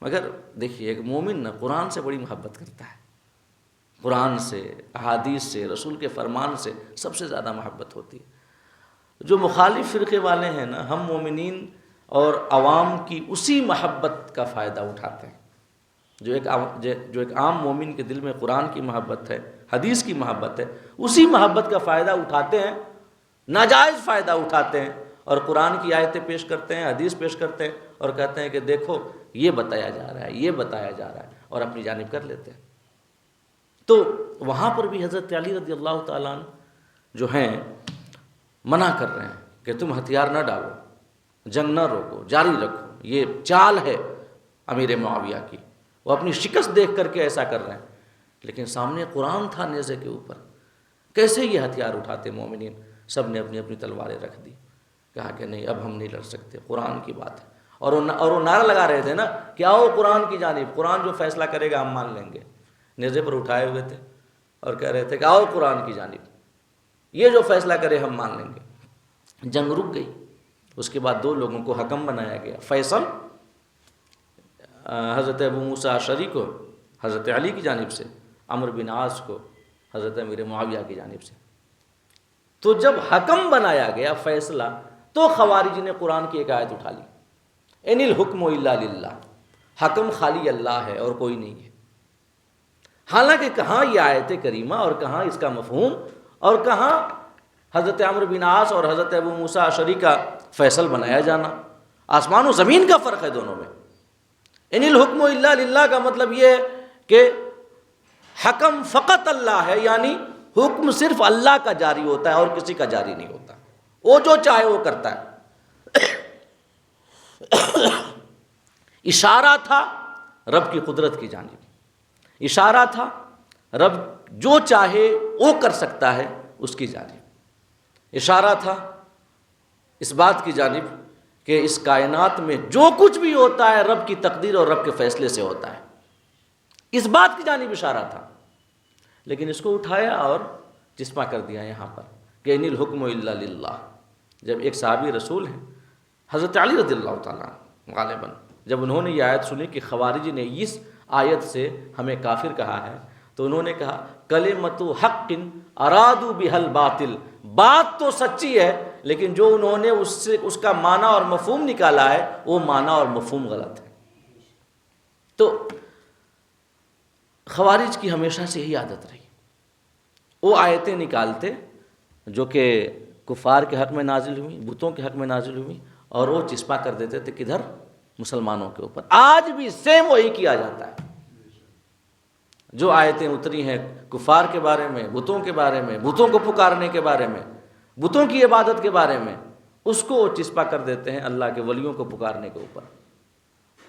مگر دیکھیے ایک مومن نا قرآن سے بڑی محبت کرتا ہے، قرآن سے، احادیث سے، رسول کے فرمان سے سب سے زیادہ محبت ہوتی ہے۔ جو مخالف فرقے والے ہیں نا، ہم مومنین اور عوام کی اسی محبت کا فائدہ اٹھاتے ہیں۔ جو ایک عام مومن کے دل میں قرآن کی محبت ہے، حدیث کی محبت ہے، اسی محبت کا فائدہ اٹھاتے ہیں، ناجائز فائدہ اٹھاتے ہیں، اور قرآن کی آیتیں پیش کرتے ہیں، حدیث پیش کرتے ہیں، اور کہتے ہیں کہ دیکھو یہ بتایا جا رہا ہے، یہ بتایا جا رہا ہے، اور اپنی جانب کر لیتے ہیں۔ تو وہاں پر بھی حضرت علی رضی اللہ تعالیٰ عنہ جو ہیں منع کر رہے ہیں کہ تم ہتھیار نہ ڈالو، جنگ نہ روکو، جاری رکھو۔ یہ چال ہے امیر معاویہ کی، وہ اپنی شکست دیکھ کر کے ایسا کر رہے ہیں، لیکن سامنے قرآن تھا نیزے کے اوپر، کیسے یہ ہتھیار اٹھاتے مومنین؟ سب نے اپنی اپنی تلواریں رکھ دی، کہا کہ نہیں اب ہم نہیں لڑ سکتے، قرآن کی بات ہے۔ اور وہ نعرہ لگا رہے تھے نا کہ آؤ قرآن کی جانب، قرآن جو فیصلہ کرے گا ہم مان لیں گے۔ نیزے پر اٹھائے ہوئے تھے اور کہہ رہے تھے کہ آؤ قرآن کی جانب، یہ جو فیصلہ کرے ہم مان لیں گے۔ جنگ رک گئی، اس کے بعد 2 لوگوں کو حکم بنایا گیا، فیصل حضرت ابو موسیٰ اشعری کو حضرت علی کی جانب سے، عمرو بن عاص کو حضرت امیر معاویہ کی جانب سے۔ تو جب حکم بنایا گیا فیصلہ، تو خوارج نے قرآن کی ایک آیت اٹھا لی، ان الحکم الا للہ، حکم خالی اللہ ہے اور کوئی نہیں ہے۔ حالانکہ کہاں یہ آیت کریمہ اور کہاں اس کا مفہوم، اور کہاں حضرت عمرو بن عاص اور حضرت ابو موسیٰ اشعری کا فیصل بنایا جانا؟ آسمان و زمین کا فرق ہے دونوں میں۔ ان الحکم الا للہ کا مطلب یہ ہے کہ حکم فقط اللہ ہے، یعنی حکم صرف اللہ کا جاری ہوتا ہے اور کسی کا جاری نہیں ہوتا، وہ جو چاہے وہ کرتا ہے۔ اشارہ تھا رب کی قدرت کی جانب، اشارہ تھا رب جو چاہے وہ کر سکتا ہے اس کی جانب، اشارہ تھا اس بات کی جانب کہ اس کائنات میں جو کچھ بھی ہوتا ہے رب کی تقدیر اور رب کے فیصلے سے ہوتا ہے، اس بات کی جانب اشارہ تھا۔ لیکن اس کو اٹھایا اور چسپاں کر دیا یہاں پر کہ ان الحکم الا للہ۔ جب ایک صحابی رسول ہیں حضرت علی رضی اللہ تعالیٰ غالباً، جب انہوں نے یہ آیت سنی کہ خوارج نے اس آیت سے ہمیں کافر کہا ہے، تو انہوں نے کہا کلمۃ حق ارادوا بها الباطل، بات تو سچی ہے لیکن جو انہوں نے اس کا معنی اور مفہوم نکالا ہے وہ معنی اور مفہوم غلط ہے۔ تو خوارج کی ہمیشہ سے یہی عادت رہی، وہ آیتیں نکالتے جو کہ کفار کے حق میں نازل ہوئی، بتوں کے حق میں نازل ہوئی، اور وہ چسپاں کر دیتے تھے کدھر؟ مسلمانوں کے اوپر۔ آج بھی سیم وہی کیا جاتا ہے، جو آیتیں اتری ہیں کفار کے بارے میں، بتوں کے بارے میں، بتوں کو پکارنے کے بارے میں، بتوں کی عبادت کے بارے میں، اس کو چسپاں کر دیتے ہیں اللہ کے ولیوں کو پکارنے کے اوپر،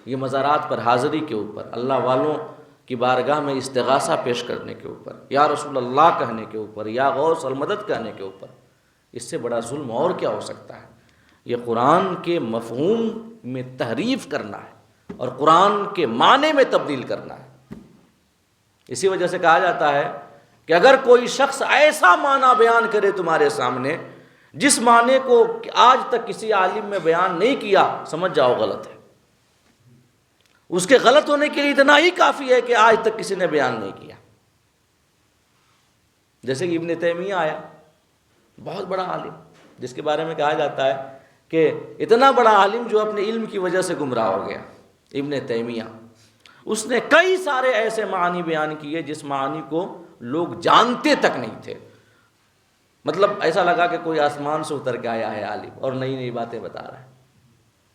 یہ مزارات پر حاضری کے اوپر، اللہ والوں کی بارگاہ میں استغاثہ پیش کرنے کے اوپر، یا رسول اللہ کہنے کے اوپر، یا غوث المدد کہنے کے اوپر۔ اس سے بڑا ظلم اور کیا ہو سکتا ہے؟ یہ قرآن کے مفہوم میں تحریف کرنا ہے اور قرآن کے معنی میں تبدیل کرنا ہے۔ اسی وجہ سے کہا جاتا ہے کہ اگر کوئی شخص ایسا معنی بیان کرے تمہارے سامنے جس معنی کو آج تک کسی عالم میں بیان نہیں کیا، سمجھ جاؤ غلط ہے۔ اس کے غلط ہونے کے لیے اتنا ہی کافی ہے کہ آج تک کسی نے بیان نہیں کیا۔ جیسے کہ ابن تیمیہ آیا، بہت بڑا عالم، جس کے بارے میں کہا جاتا ہے کہ اتنا بڑا عالم جو اپنے علم کی وجہ سے گمراہ ہو گیا، ابن تیمیہ۔ اس نے کئی سارے ایسے معانی بیان کیے جس معانی کو لوگ جانتے تک نہیں تھے، مطلب ایسا لگا کہ کوئی آسمان سے اتر کے آیا ہے عالم اور نئی نئی باتیں بتا رہا ہے۔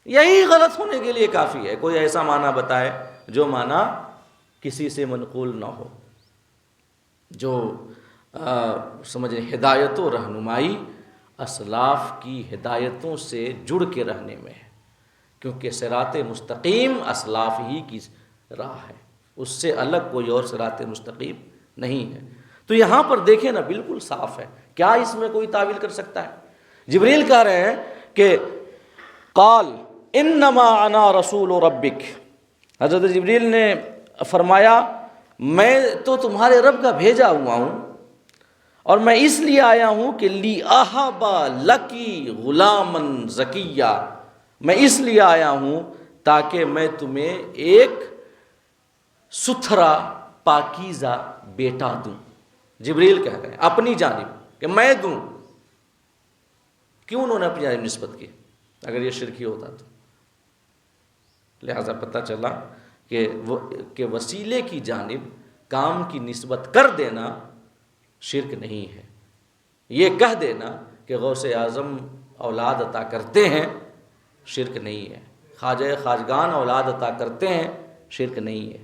یہی غلط ہونے کے لیے کافی ہے، کوئی ایسا معنی بتائے جو معنی کسی سے منقول نہ ہو، جو سمجھیں ہدایت و رہنمائی اسلاف کی ہدایتوں سے جڑ کے رہنے میں ہے، کیونکہ صراط مستقیم اسلاف ہی کی راہ ہے، اس سے الگ کوئی اور صراط مستقیم نہیں ہے۔ تو یہاں پر دیکھیں نا، بالکل صاف ہے، کیا اس میں کوئی تعویل کر سکتا ہے؟ جبریل کہہ رہے ہیں کہ قال انما انا رسول ربک، حضرت جبریل نے فرمایا میں تو تمہارے رب کا بھیجا ہوا ہوں، اور میں اس لیے آیا ہوں کہ لی اہبا لکی غلاما زکیہ، میں اس لیے آیا ہوں تاکہ میں تمہیں ایک ستھرا پاکیزہ بیٹا دوں. جبریل کہہ رہے ہیں اپنی جانب کہ میں دوں. کیوں انہوں نے اپنی جانب نسبت کی اگر یہ شرکی ہوتا تو؟ لہذا پتہ چلا کہ وسیلے کی جانب کام کی نسبت کر دینا شرک نہیں ہے. یہ کہہ دینا کہ غوث اعظم اولاد عطا کرتے ہیں شرک نہیں ہے. خواجہ خواجگان اولاد عطا کرتے ہیں شرک نہیں ہے.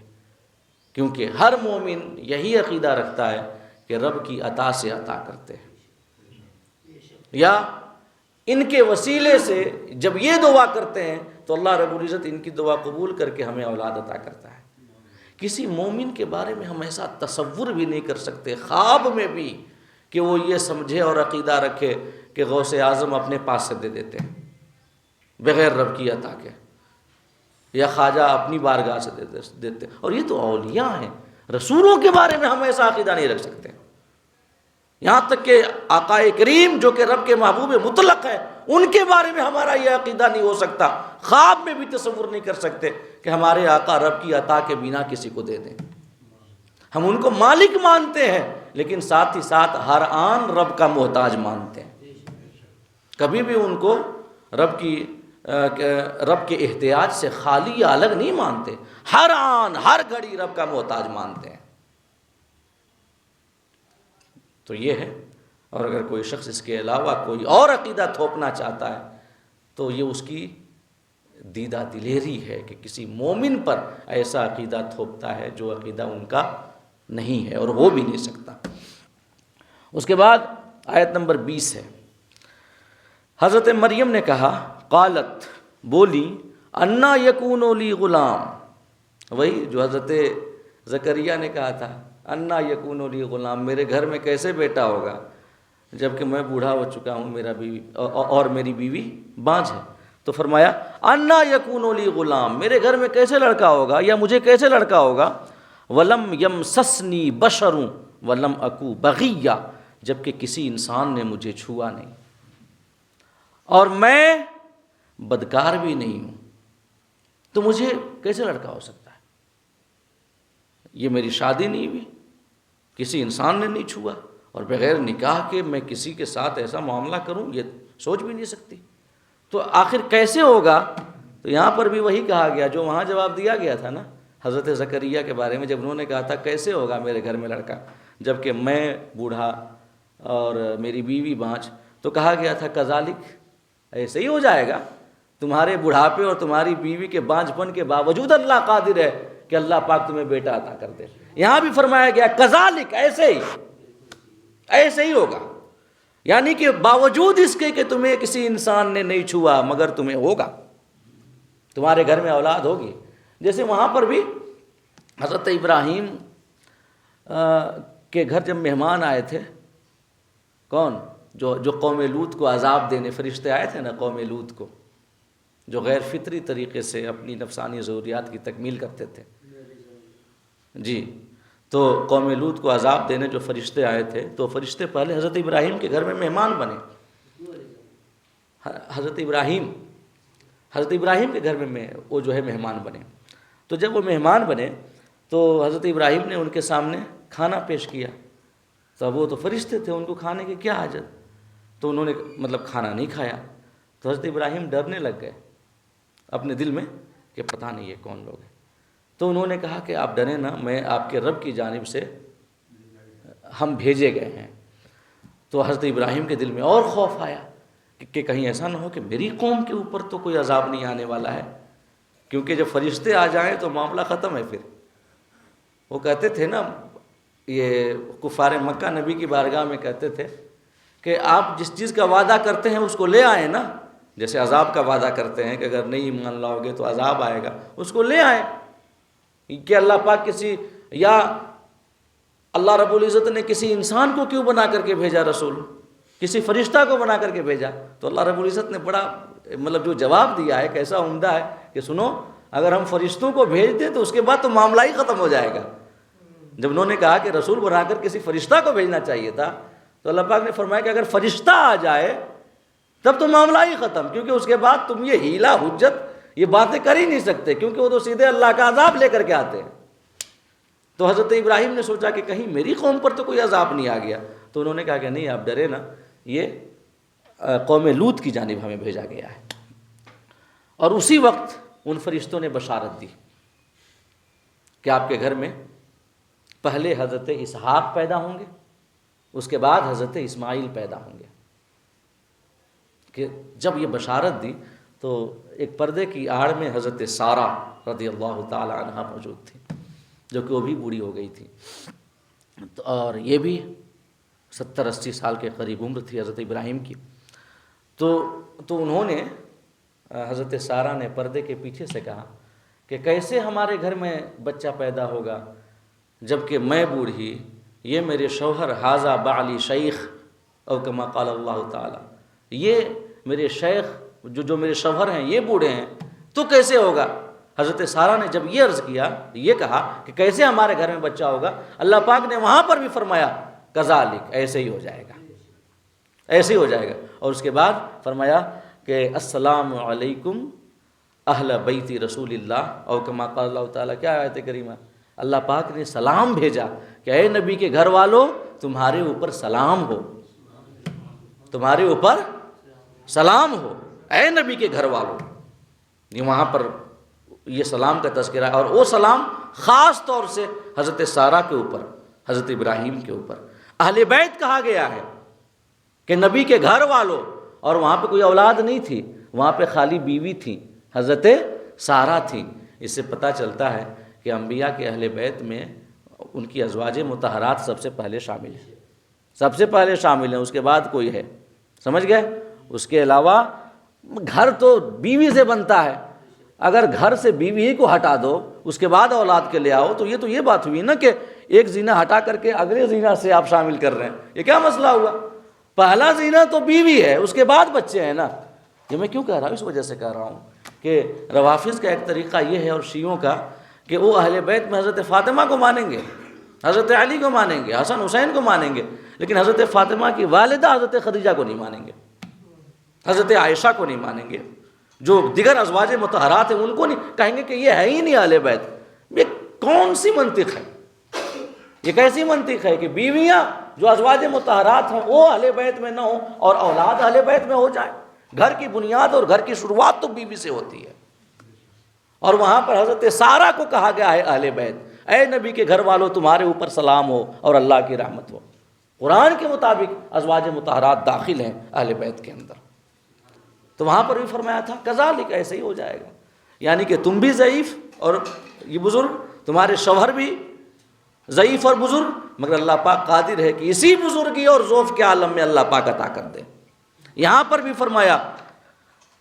کیونکہ ہر مومن یہی عقیدہ رکھتا ہے کہ رب کی عطا سے عطا کرتے ہیں، یا ان کے وسیلے سے جب یہ دعا کرتے ہیں تو اللہ رب العزت ان کی دعا قبول کر کے ہمیں اولاد عطا کرتا ہے. کسی مومن کے بارے میں ہم ایسا تصور بھی نہیں کر سکتے خواب میں بھی کہ وہ یہ سمجھے اور عقیدہ رکھے کہ غوث اعظم اپنے پاس سے دے دیتے ہیں بغیر رب کی عطا کے، یا خواجہ اپنی بارگاہ سے دیتے. اور یہ تو اولیاء ہیں. رسولوں کے بارے میں ہم ایسا عقیدہ نہیں رکھ سکتے. یہاں تک کہ آقا کریم جو کہ رب کے محبوب مطلق ہے ان کے بارے میں ہمارا یہ عقیدہ نہیں ہو سکتا. خواب میں بھی تصور نہیں کر سکتے کہ ہمارے آقا رب کی عطا کے بنا کسی کو دے دیں. ہم ان کو مالک مانتے ہیں لیکن ساتھ ہی ساتھ ہر آن رب کا محتاج مانتے ہیں. کبھی بھی ان کو رب کے احتیاج سے خالی یا الگ نہیں مانتے. ہر آن ہر گھڑی رب کا محتاج مانتے ہیں. تو یہ ہے. اور اگر کوئی شخص اس کے علاوہ کوئی اور عقیدہ تھوپنا چاہتا ہے تو یہ اس کی دیدہ دلیری ہے کہ کسی مومن پر ایسا عقیدہ تھوپتا ہے جو عقیدہ ان کا نہیں ہے اور ہو بھی نہیں سکتا. اس کے بعد آیت نمبر 20 ہے. حضرت مریم نے کہا قالت بولی انا یکون لی غلام. وہی جو حضرت زکریا نے کہا تھا انا یکون لی غلام، میرے گھر میں کیسے بیٹا ہوگا جب کہ میں بوڑھا ہو چکا ہوں، میرا بیوی اور میری بیوی بانجھ ہے. تو فرمایا انا یکون لی غلام، میرے گھر میں کیسے لڑکا ہوگا یا مجھے کیسے لڑکا ہوگا. ولم یمسسنی بشر ولم اکو بغیہ، جبکہ کسی انسان نے مجھے چھوا نہیں اور میں بدکار بھی نہیں ہوں، تو مجھے کیسے لڑکا ہو سکتا ہے. یہ میری شادی نہیں ہوئی، کسی انسان نے نہیں چھوا، اور بغیر نکاح کے میں کسی کے ساتھ ایسا معاملہ کروں یہ سوچ بھی نہیں سکتی. تو آخر کیسے ہوگا؟ تو یہاں پر بھی وہی کہا گیا جو وہاں جواب دیا گیا تھا نا حضرت زکریا کے بارے میں، جب انہوں نے کہا تھا کیسے ہوگا میرے گھر میں لڑکا جبکہ میں بوڑھا اور میری بیوی بانجھ. تو کہا گیا تھا کذالک، ایسے ہی ہو جائے گا. تمہارے بڑھاپے اور تمہاری بیوی کے بانجھ پن کے باوجود اللہ قادر ہے کہ اللہ پاک تمہیں بیٹا عطا کر دے. یہاں بھی فرمایا گیا کذالک، ایسے ہی ہوگا، یعنی کہ باوجود اس کے کہ تمہیں کسی انسان نے نہیں چھوا مگر تمہیں ہوگا، تمہارے گھر میں اولاد ہوگی. جیسے وہاں پر بھی حضرت ابراہیم کے گھر جب مہمان آئے تھے، کون؟ جو قوم لوط کو عذاب دینے فرشتے آئے تھے نا، قوم لوط کو جو غیر فطری طریقے سے اپنی نفسانی ضروریات کی تکمیل کرتے تھے. جی، تو قوم لوط کو عذاب دینے جو فرشتے آئے تھے تو فرشتے پہلے حضرت ابراہیم کے گھر میں مہمان بنے. حضرت ابراہیم کے گھر میں وہ جو ہے مہمان بنے. تو جب وہ مہمان بنے تو حضرت ابراہیم نے ان کے سامنے کھانا پیش کیا. تو وہ تو فرشتے تھے، ان کو کھانے کی کیا حاجت. تو انہوں نے کھانا نہیں کھایا. تو حضرت ابراہیم ڈرنے لگ گئے اپنے دل میں کہ پتہ نہیں یہ کون لوگ ہیں. تو انہوں نے کہا کہ آپ ڈریں نہ، میں آپ کے رب کی جانب سے ہم بھیجے گئے ہیں. تو حضرت ابراہیم کے دل میں اور خوف آیا کہ کہیں ایسا نہ ہو کہ میری قوم کے اوپر تو کوئی عذاب نہیں آنے والا ہے، کیونکہ جب فرشتے آ جائیں تو معاملہ ختم ہے. پھر وہ کہتے تھے نا، یہ کفار مکہ نبی کی بارگاہ میں کہتے تھے کہ آپ جس چیز کا وعدہ کرتے ہیں اس کو لے آئیں نا. جیسے عذاب کا وعدہ کرتے ہیں کہ اگر نہیں مان لاؤ گے تو عذاب آئے گا، اس کو لے آئیں. کہ اللہ پاک یا اللہ رب العزت نے کسی انسان کو کیوں بنا کر کے بھیجا رسول، کسی فرشتہ کو بنا کر کے بھیجا. تو اللہ رب العزت نے بڑا جو جواب دیا ہے کیسا عمدہ ہے کہ سنو، اگر ہم فرشتوں کو بھیج دیں تو اس کے بعد تو معاملہ ہی ختم ہو جائے گا. جب انہوں نے کہا کہ رسول بنا کر کسی فرشتہ کو بھیجنا چاہیے تھا تو اللہ پاک نے فرمایا کہ اگر فرشتہ آ جائے تب تو معاملہ ہی ختم، کیونکہ اس کے بعد تم یہ ہیلا حجت یہ باتیں کر ہی نہیں سکتے، کیونکہ وہ تو سیدھے اللہ کا عذاب لے کر کے آتے ہیں۔ تو حضرت ابراہیم نے سوچا کہ کہیں میری قوم پر تو کوئی عذاب نہیں آ گیا، تو انہوں نے کہا کہ نہیں آپ ڈرے نا، یہ قوم لوط کی جانب ہمیں بھیجا گیا ہے۔ اور اسی وقت ان فرشتوں نے بشارت دی کہ آپ کے گھر میں پہلے حضرت اسحاق پیدا ہوں گے، اس کے بعد حضرت اسماعیل پیدا ہوں گے۔ کہ جب یہ بشارت دی تو ایک پردے کی آڑ میں حضرت سارہ رضی اللہ تعالی عنہا موجود تھی، جو کہ وہ بھی بوڑھی ہو گئی تھی، اور یہ بھی 70-80 سال کے قریب عمر تھی حضرت ابراہیم کی۔ تو انہوں نے، حضرت سارہ نے پردے کے پیچھے سے کہا کہ کیسے ہمارے گھر میں بچہ پیدا ہوگا جب کہ میں بوڑھی، یہ میرے شوہر حاذا بعلی شیخ او کما قال اللہ تعالی، یہ میرے شیخ جو میرے شوہر ہیں یہ بوڑھے ہیں، تو کیسے ہوگا؟ حضرت سارہ نے جب یہ عرض کیا، یہ کہا کہ کیسے ہمارے گھر میں بچہ ہوگا، اللہ پاک نے وہاں پر بھی فرمایا کذالک، ایسے ہی ہو جائے گا، ایسے ہی ہو جائے گا۔ اور اس کے بعد فرمایا کہ السلام علیکم اہل بیت رسول اللہ او کما قال اللہ تعالیٰ۔ کیا آیت کریمہ؟ اللہ پاک نے سلام بھیجا کہ اے نبی کے گھر والوں، تمہارے اوپر سلام ہو، تمہارے اوپر سلام ہو، اے نبی کے گھر والوں۔ یہ وہاں پر یہ سلام کا تذکرہ ہے، اور وہ سلام خاص طور سے حضرت سارہ کے اوپر، حضرت ابراہیم کے اوپر۔ اہل بیت کہا گیا ہے کہ نبی کے گھر والوں، اور وہاں پہ کوئی اولاد نہیں تھی، وہاں پہ خالی بیوی تھی، حضرت سارہ تھی۔ اس سے پتہ چلتا ہے کہ انبیاء کے اہل بیت میں ان کی ازواج مطہرات سب سے پہلے شامل ہیں، سب سے پہلے شامل ہیں، اس کے بعد کوئی ہے، سمجھ گئے؟ اس کے علاوہ گھر تو بیوی سے بنتا ہے، اگر گھر سے بیوی ہی کو ہٹا دو اس کے بعد اولاد کے لے آؤ تو یہ بات ہوئی نا کہ ایک زینہ ہٹا کر کے اگلے زینہ سے آپ شامل کر رہے ہیں، یہ کیا مسئلہ ہوا؟ پہلا زینہ تو بیوی ہے، اس کے بعد بچے ہیں نا۔ یہ میں کیوں کہہ رہا ہوں؟ اس وجہ سے کہہ رہا ہوں کہ روافض کا ایک طریقہ یہ ہے، اور شیعوں کا، کہ وہ اہل بیت میں حضرت فاطمہ کو مانیں گے، حضرت علی کو مانیں گے، حسن حسین کو مانیں گے، لیکن حضرت فاطمہ کی والدہ حضرت خدیجہ کو نہیں مانیں گے، حضرت عائشہ کو نہیں مانیں گے، جو دیگر ازواج مطہرات ہیں ان کو نہیں، کہیں گے کہ یہ ہے ہی نہیں اہل بیت۔ یہ کون سی منطق ہے؟ یہ کیسی منطق ہے کہ بیویاں جو ازواج مطہرات ہیں وہ اہل بیت میں نہ ہوں اور اولاد اہل بیت میں ہو جائے؟ گھر کی بنیاد اور گھر کی شروعات تو بیوی سے ہوتی ہے، اور وہاں پر حضرت سارہ کو کہا گیا ہے اہل بیت، اے نبی کے گھر والوں تمہارے اوپر سلام ہو اور اللہ کی رحمت ہو۔ قرآن کے مطابق ازواج مطہرات داخل ہیں اہل بیت کے اندر، تو وہاں پر بھی فرمایا تھا کذالک، ایسے ہی ہو جائے گا، یعنی کہ تم بھی ضعیف اور یہ بزرگ، تمہارے شوہر بھی ضعیف اور بزرگ، مگر اللہ پاک قادر ہے کہ اسی بزرگی اور ضعف کے عالم میں اللہ پاک عطا کر دے۔ یہاں پر بھی فرمایا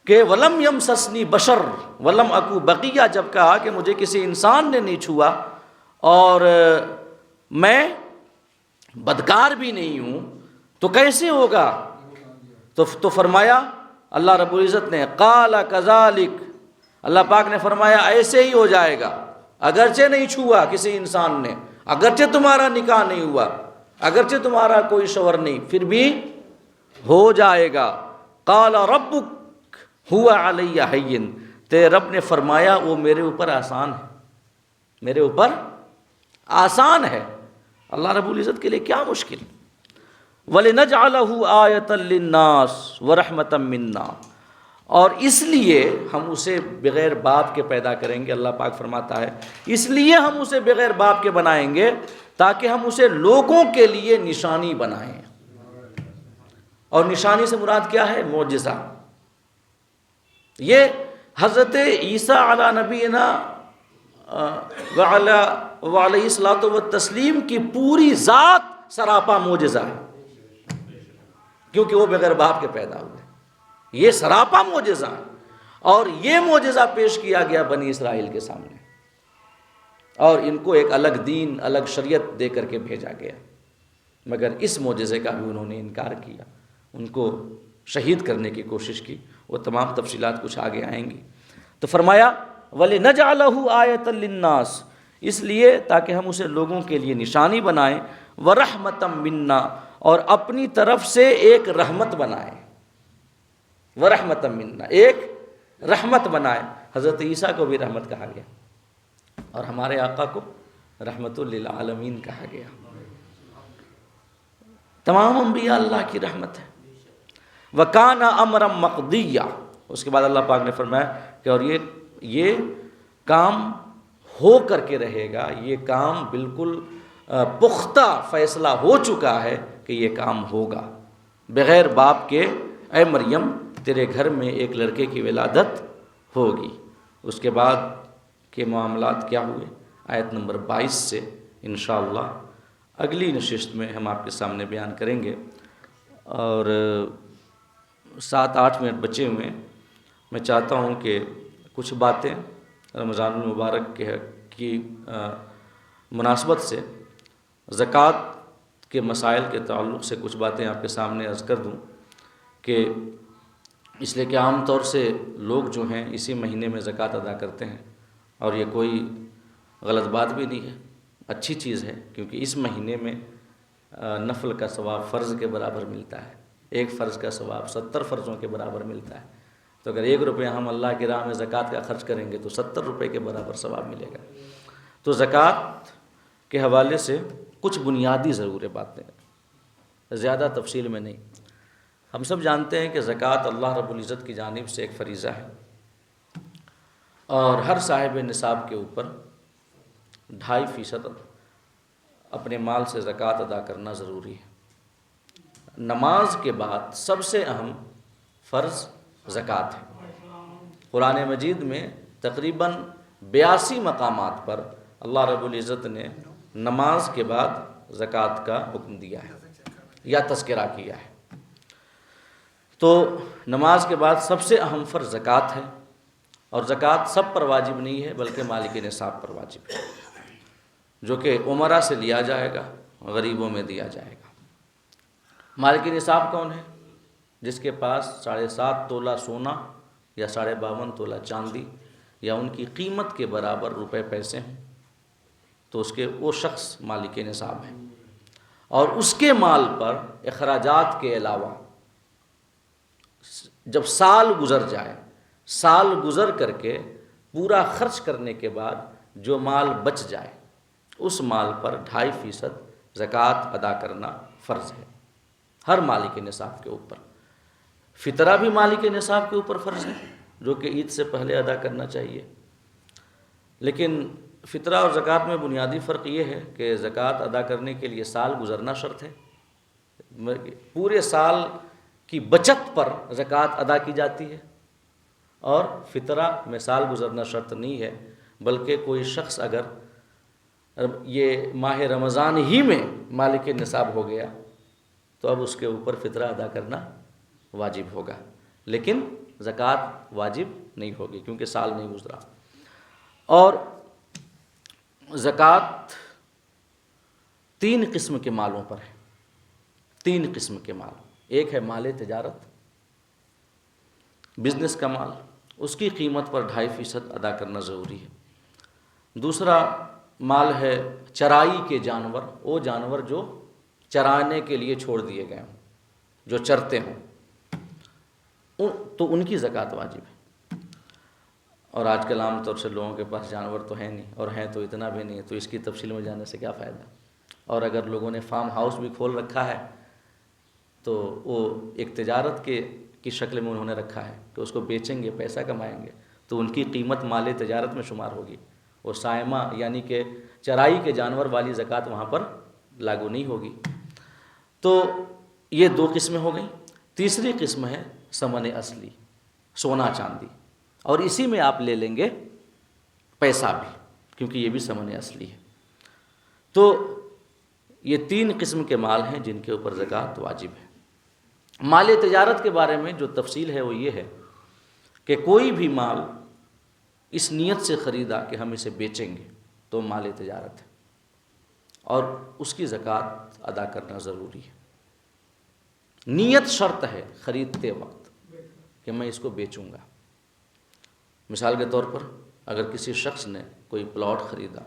کہ ولم یمسسنی بشر ولم اکو بقیہ، جب کہا کہ مجھے کسی انسان نے نہیں چھوا اور میں بدکار بھی نہیں ہوں، تو کیسے ہوگا؟ تو فرمایا اللہ رب العزت نے قال کذالک، اللہ پاک نے فرمایا ایسے ہی ہو جائے گا، اگرچہ نہیں چھوا کسی انسان نے، اگرچہ تمہارا نکاح نہیں ہوا، اگرچہ تمہارا کوئی شوہر نہیں، پھر بھی ہو جائے گا۔ قال ربک هو علی ہین، تیرے رب نے فرمایا وہ میرے اوپر آسان ہے، میرے اوپر آسان ہے۔ اللہ رب العزت کے لیے کیا مشکل؟ وَلِنَجْعَلَهُ آیَةً لِلنَّاسِ وَرَحْمَةً مِنَّا، اور اس لیے ہم اسے بغیر باپ کے پیدا کریں گے۔ اللہ پاک فرماتا ہے اس لیے ہم اسے بغیر باپ کے بنائیں گے تاکہ ہم اسے لوگوں کے لیے نشانی بنائیں، اور نشانی سے مراد کیا ہے؟ معجزہ۔ یہ حضرت عیسیٰ علی نبینا وعلیہ الصلاۃ والتسلیم کی پوری ذات سراپا معجزہ ہے، کیونکہ وہ بغیر باپ کے پیدا ہوئے، یہ سراپا معجزہ ہے، اور یہ معجزہ پیش کیا گیا بنی اسرائیل کے سامنے، اور ان کو ایک الگ دین، الگ شریعت دے کر کے بھیجا گیا، مگر اس معجزے کا بھی انہوں نے انکار کیا، ان کو شہید کرنے کی کوشش کی۔ وہ تمام تفصیلات کچھ آگے آئیں گی۔ تو فرمایا وَلِنَجْعَلَهُ آیَةً لِلنَّاسِ، اس لیے تاکہ ہم اسے لوگوں کے لیے نشانی بنائیں، وَرَحْمَةً مِنَّا، اور اپنی طرف سے ایک رحمت بنائیں، وَرَحْمَةً مِنَّا، ایک رحمت بنائیں۔ حضرت عیسیٰ کو بھی رحمت کہا گیا اور ہمارے آقا کو رحمت للعالمین کہا گیا۔ تمام انبیاء اللہ کی رحمت ہے۔ وَكَانَ أَمْرًا مَقْضِيًّا، اس کے بعد اللہ پاک نے فرمایا کہ اور یہ کام ہو کر کے رہے گا، یہ کام بالکل پختہ فیصلہ ہو چکا ہے کہ یہ کام ہوگا۔ بغیر باپ کے اے مریم تیرے گھر میں ایک لڑکے کی ولادت ہوگی۔ اس کے بعد کے معاملات کیا ہوئے، آیت نمبر 22 سے انشاءاللہ اگلی نشست میں ہم آپ کے سامنے بیان کریں گے۔ اور 7-8 منٹ بچے ہوئے ہیں، میں چاہتا ہوں کہ کچھ باتیں رمضان المبارک کی مناسبت سے زکوٰۃ کے مسائل کے تعلق سے کچھ باتیں آپ کے سامنے عرض کر دوں، کہ اس لیے کہ عام طور سے لوگ جو ہیں اسی مہینے میں زکوٰۃ ادا کرتے ہیں، اور یہ کوئی غلط بات بھی نہیں ہے، اچھی چیز ہے، کیونکہ اس مہینے میں نفل کا ثواب فرض کے برابر ملتا ہے، ایک فرض کا ثواب 70 فرضوں کے برابر ملتا ہے۔ تو اگر 1 روپیہ ہم اللہ کی راہ میں زکوٰۃ کا خرچ کریں گے تو 70 روپے کے برابر ثواب ملے گا۔ تو زکوٰۃ کے حوالے سے کچھ بنیادی ضرور باتیں، زیادہ تفصیل میں نہیں۔ ہم سب جانتے ہیں کہ زکوٰۃ اللہ رب العزت کی جانب سے ایک فریضہ ہے، اور ہر صاحب نصاب کے اوپر 2.5% اپنے مال سے زکوٰۃ ادا کرنا ضروری ہے۔ نماز کے بعد سب سے اہم فرض زکوٰۃ ہے۔ قرآن مجید میں تقریباً 82 مقامات پر اللہ رب العزت نے نماز کے بعد زکوٰۃ کا حکم دیا ہے یا تذکرہ کیا ہے۔ تو نماز کے بعد سب سے اہم فرض زکوٰۃ ہے، اور زکوٰۃ سب پر واجب نہیں ہے بلکہ مالک نصاب پر واجب ہے، جو کہ امراء سے لیا جائے گا، غریبوں میں دیا جائے گا۔ مالک نصاب کون ہے؟ جس کے پاس 7.5 تولہ سونا یا 52.5 تولہ چاندی یا ان کی قیمت کے برابر روپے پیسے ہیں، تو وہ شخص مالک نصاب ہے۔ اور اس کے مال پر اخراجات کے علاوہ جب سال گزر جائے، سال گزر کر کے پورا خرچ کرنے کے بعد جو مال بچ جائے، اس مال پر 2.5% زکوٰۃ ادا کرنا فرض ہے ہر مالک نصاب کے اوپر۔ فطرہ بھی مالک نصاب کے اوپر فرض ہے، جو کہ عید سے پہلے ادا کرنا چاہیے۔ لیکن فطرہ اور زکوٰۃ میں بنیادی فرق یہ ہے کہ زکوٰۃ ادا کرنے کے لیے سال گزرنا شرط ہے، پورے سال کی بچت پر زکوٰۃ ادا کی جاتی ہے، اور فطرہ میں سال گزرنا شرط نہیں ہے، بلکہ کوئی شخص اگر یہ ماہ رمضان ہی میں مالک نصاب ہو گیا تو اب اس کے اوپر فطرہ ادا کرنا واجب ہوگا، لیکن زکوٰۃ واجب نہیں ہوگی کیونکہ سال نہیں گزرا۔ اور زکوٰۃ 3 قسم کے مالوں پر ہے، 3 قسم کے مال۔ ایک ہے مال تجارت، بزنس کا مال، اس کی قیمت پر 2.5% ادا کرنا ضروری ہے۔ دوسرا مال ہے چرائی کے جانور، وہ جانور جو چرانے کے لیے چھوڑ دیے گئے ہوں، جو چرتے ہوں، تو ان کی زکوٰۃ واجب ہے۔ اور آج کل عام طور سے لوگوں کے پاس جانور تو ہیں نہیں، اور ہیں تو اتنا بھی نہیں ہے، تو اس کی تفصیل میں جانے سے کیا فائدہ۔ اور اگر لوگوں نے فارم ہاؤس بھی کھول رکھا ہے تو وہ ایک تجارت کی شکل میں انہوں نے رکھا ہے کہ اس کو بیچیں گے، پیسہ کمائیں گے، تو ان کی قیمت مال تجارت میں شمار ہوگی، وہ سائمہ یعنی کہ چرائی کے جانور والی زکوٰۃ وہاں پر لاگو نہیں ہوگی۔ تو یہ 2 قسمیں ہو گئیں۔ تیسری قسم ہے ثمن اصلی، سونا چاندی، اور اسی میں آپ لے لیں گے پیسہ بھی، کیونکہ یہ بھی ثمن اصلی ہے۔ تو یہ 3 قسم کے مال ہیں جن کے اوپر زکوٰۃ واجب ہے۔ مال تجارت کے بارے میں جو تفصیل ہے وہ یہ ہے کہ کوئی بھی مال اس نیت سے خریدا کہ ہم اسے بیچیں گے تو مال تجارت ہے، اور اس کی زکوٰۃ ادا کرنا ضروری ہے۔ نیت شرط ہے خریدتے وقت کہ میں اس کو بیچوں گا۔ مثال کے طور پر اگر کسی شخص نے کوئی پلاٹ خریدا،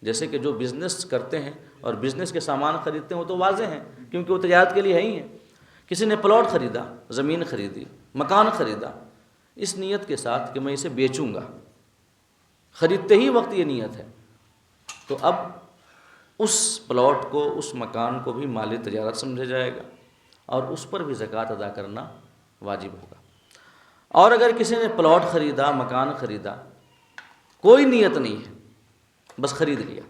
جیسے کہ جو بزنس کرتے ہیں اور بزنس کے سامان خریدتے ہیں وہ تو واضح ہیں کیونکہ وہ تجارت کے لیے ہے ہی ہیں۔ کسی نے پلاٹ خریدا، زمین خریدی، مکان خریدا، اس نیت کے ساتھ کہ میں اسے بیچوں گا، خریدتے ہی وقت یہ نیت ہے، تو اب اس پلاٹ کو، اس مکان کو بھی مال تجارت سمجھا جائے گا اور اس پر بھی زکوٰۃ ادا کرنا واجب ہوگا۔ اور اگر کسی نے پلاٹ خریدا، مکان خریدا، کوئی نیت نہیں ہے، بس خرید لیا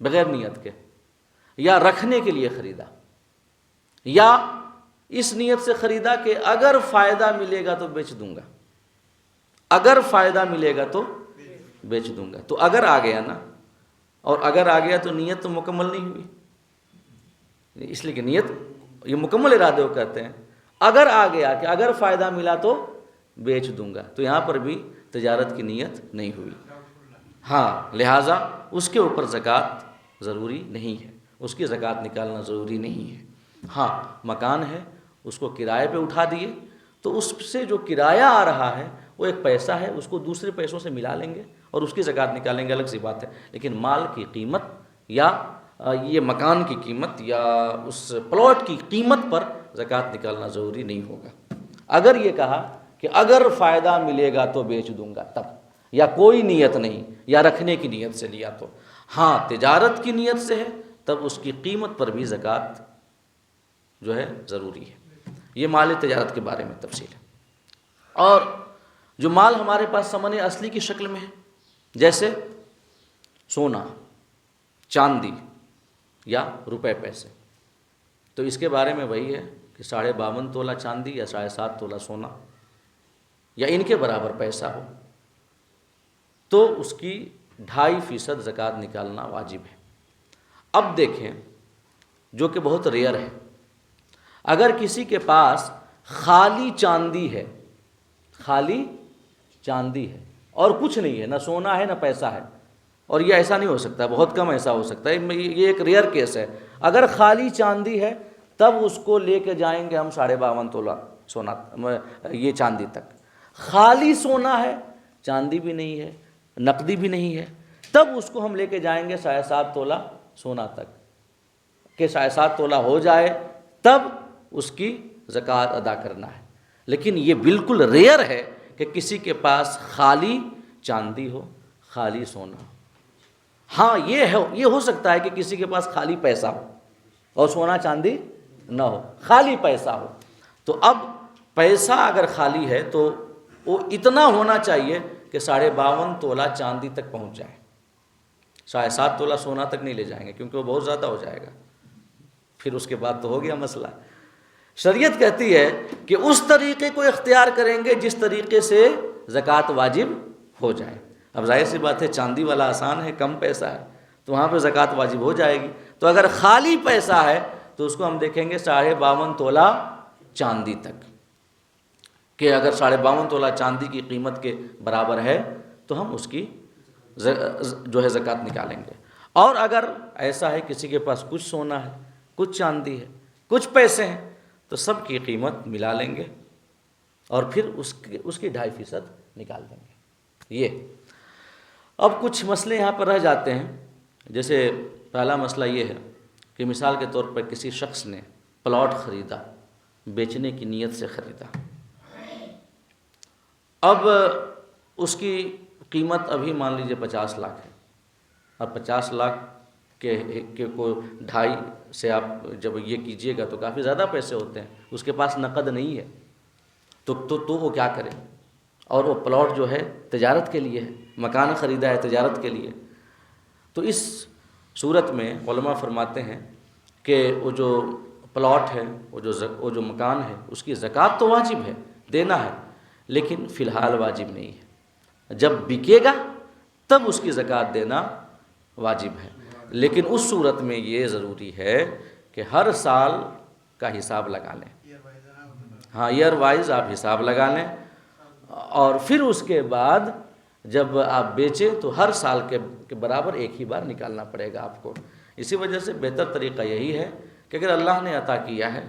بغیر نیت کے، یا رکھنے کے لیے خریدا، یا اس نیت سے خریدا کہ اگر فائدہ ملے گا تو بیچ دوں گا، اگر فائدہ ملے گا تو بیچ دوں گا، تو اگر آ گیا نا، اور اگر آ گیا تو نیت تو مکمل نہیں ہوئی، اس لیے کہ نیت یہ مکمل ارادے کو کہتے ہیں۔ اگر آ گیا کہ اگر فائدہ ملا تو بیچ دوں گا، تو یہاں پر بھی تجارت کی نیت نہیں ہوئی، ہاں، لہٰذا اس کے اوپر زکوٰۃ ضروری نہیں ہے، اس کی زکوٰۃ نکالنا ضروری نہیں ہے۔ ہاں، مکان ہے، اس کو کرائے پہ اٹھا دیے تو اس سے جو کرایہ آ رہا ہے وہ ایک پیسہ ہے، اس کو دوسرے پیسوں سے ملا لیں گے اور اس کی زکوٰۃ نکالیں گے، الگ سی بات ہے، لیکن مال کی قیمت یا یہ مکان کی قیمت یا اس پلاٹ کی قیمت پر زکوٰۃ نکالنا ضروری نہیں ہوگا۔ اگر یہ کہا کہ اگر فائدہ ملے گا تو بیچ دوں گا تب، یا کوئی نیت نہیں، یا رکھنے کی نیت سے لیا تو، ہاں تجارت کی نیت سے ہے تب اس کی قیمت پر بھی زکوٰۃ جو ہے ضروری ہے۔ یہ مال تجارت کے بارے میں تفصیل ہے۔ اور جو مال ہمارے پاس ثمن اصلی کی شکل میں ہے، جیسے سونا، چاندی یا روپے پیسے، تو اس کے بارے میں وہی ہے کہ 52.5 تولہ چاندی یا 7.5 تولہ سونا یا ان کے برابر پیسہ ہو تو اس کی 2.5% زکوٰۃ نکالنا واجب ہے۔ اب دیکھیں، جو کہ بہت ریئر ہے، اگر کسی کے پاس خالی چاندی ہے، خالی چاندی ہے اور کچھ نہیں ہے، نہ سونا ہے نہ پیسہ ہے، اور یہ ایسا نہیں ہو سکتا، بہت کم ایسا ہو سکتا ہے، یہ ایک ریئر کیس ہے، اگر خالی چاندی ہے تب اس کو لے کے جائیں گے ہم 52.5 تولہ سونا، یہ چاندی تک۔ خالی سونا ہے، چاندی بھی نہیں ہے، نقدی بھی نہیں ہے، تب اس کو ہم لے کے جائیں گے 7.5 تولہ سونا تک، کہ 7.5 تولہ ہو جائے تب اس کی زکوٰۃ ادا کرنا ہے۔ لیکن یہ بالکل ریئر ہے کہ کسی کے پاس خالی چاندی ہو، خالی سونا ہو۔ ہاں یہ ہو سکتا ہے کہ کسی کے پاس خالی پیسہ ہو اور سونا چاندی نہ ہو، خالی پیسہ ہو، تو اب پیسہ اگر خالی ہے تو وہ اتنا ہونا چاہیے کہ 52.5 تولہ چاندی تک پہنچ جائے، 7.5 تولہ سونا تک نہیں لے جائیں گے کیونکہ وہ بہت زیادہ ہو جائے گا، پھر اس کے بعد تو ہو گیا مسئلہ۔ شریعت کہتی ہے کہ اس طریقے کو اختیار کریں گے جس طریقے سے زکوٰۃ واجب ہو جائے۔ اب ظاہر سی بات ہے، چاندی والا آسان ہے، کم پیسہ ہے تو وہاں پہ زکوٰۃ واجب ہو جائے گی، تو اگر خالی پیسہ ہے تو اس کو ہم دیکھیں گے 52.5 تولہ چاندی تک، کہ اگر 52.5 تولہ چاندی کی قیمت کے برابر ہے تو ہم اس کی جو ہے زکوٰۃ نکالیں گے۔ اور اگر ایسا ہے کسی کے پاس کچھ سونا ہے، کچھ چاندی ہے، کچھ پیسے ہیں، تو سب کی قیمت ملا لیں گے اور پھر اس کی 2.5% نکال دیں گے۔ یہ اب کچھ مسئلے یہاں پر رہ جاتے ہیں، جیسے پہلا مسئلہ یہ ہے کہ مثال کے طور پر کسی شخص نے پلاٹ خریدا، بیچنے کی نیت سے خریدا، اب اس کی قیمت ابھی مان لیجیے 50 لاکھ ہے، اور 50 لاکھ کے کو 2.5 سے آپ جب یہ کیجئے گا تو کافی زیادہ پیسے ہوتے ہیں، اس کے پاس نقد نہیں ہے تو وہ کیا کرے؟ اور وہ پلاٹ جو ہے تجارت کے لیے ہے، مکان خریدا ہے تجارت کے لیے، تو اس صورت میں علماء فرماتے ہیں کہ وہ جو پلاٹ ہے، وہ جو مکان ہے، اس کی زکوٰۃ تو واجب ہے، دینا ہے، لیکن فی الحال واجب نہیں ہے، جب بکے گا تب اس کی زکوٰۃ دینا واجب ہے۔ لیکن اس صورت میں یہ ضروری ہے کہ ہر سال کا حساب لگا لیں، ہاں ایئر وائز آپ حساب لگا لیں، اور پھر اس کے بعد جب آپ بیچیں تو ہر سال کے برابر ایک ہی بار نکالنا پڑے گا آپ کو۔ اسی وجہ سے بہتر طریقہ یہی ہے کہ اگر اللہ نے عطا کیا ہے